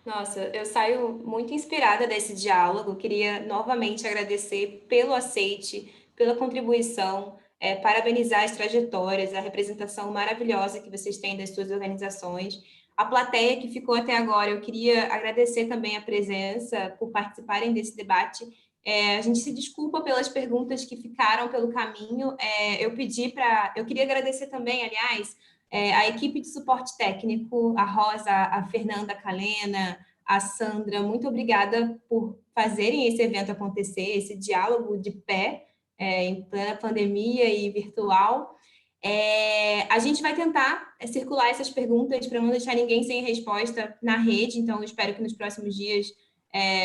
Nossa, eu saio muito inspirada desse diálogo. Queria novamente agradecer pelo aceite, pela contribuição, parabenizar as trajetórias, a representação maravilhosa que vocês têm das suas organizações. A plateia que ficou até agora, eu queria agradecer também a presença, por participarem desse debate. A gente se desculpa pelas perguntas que ficaram pelo caminho. Eu queria agradecer também, aliás, a equipe de suporte técnico, a Rosa, a Fernanda Calena, a Sandra, muito obrigada por fazerem esse evento acontecer, esse diálogo de pé, em plena pandemia e virtual. A gente vai tentar circular essas perguntas para não deixar ninguém sem resposta na rede, então eu espero que nos próximos dias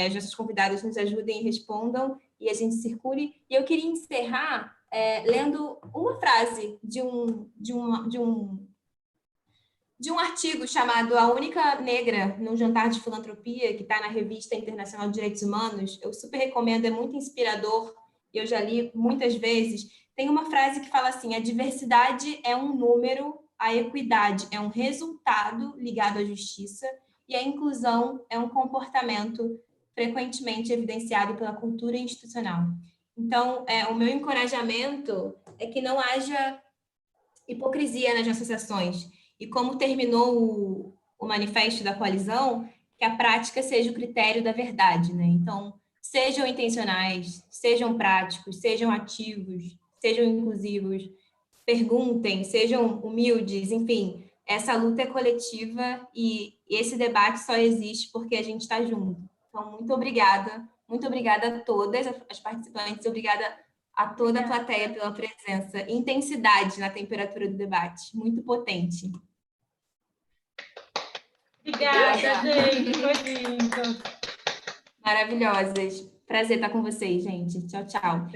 os nossos convidados nos ajudem e respondam, e a gente circule. E eu queria encerrar lendo uma frase de um artigo chamado A Única Negra num Jantar de Filantropia, que está na Revista Internacional de Direitos Humanos. Eu super recomendo, é muito inspirador, eu já li muitas vezes. Tem uma frase que fala assim: a diversidade é um número, a equidade é um resultado ligado à justiça e a inclusão é um comportamento frequentemente evidenciado pela cultura institucional. Então, o meu encorajamento é que não haja hipocrisia nas associações. E como terminou o manifesto da coalizão, que a prática seja o critério da verdade, né? Então, sejam intencionais, sejam práticos, sejam ativos, sejam inclusivos, perguntem, sejam humildes, enfim, essa luta é coletiva e esse debate só existe porque a gente está junto. Então, muito obrigada a todas as participantes, obrigada a toda a plateia pela presença, intensidade na temperatura do debate, muito potente. Obrigada, gente, foi lindo. Maravilhosas. Prazer estar com vocês, gente. Tchau, tchau.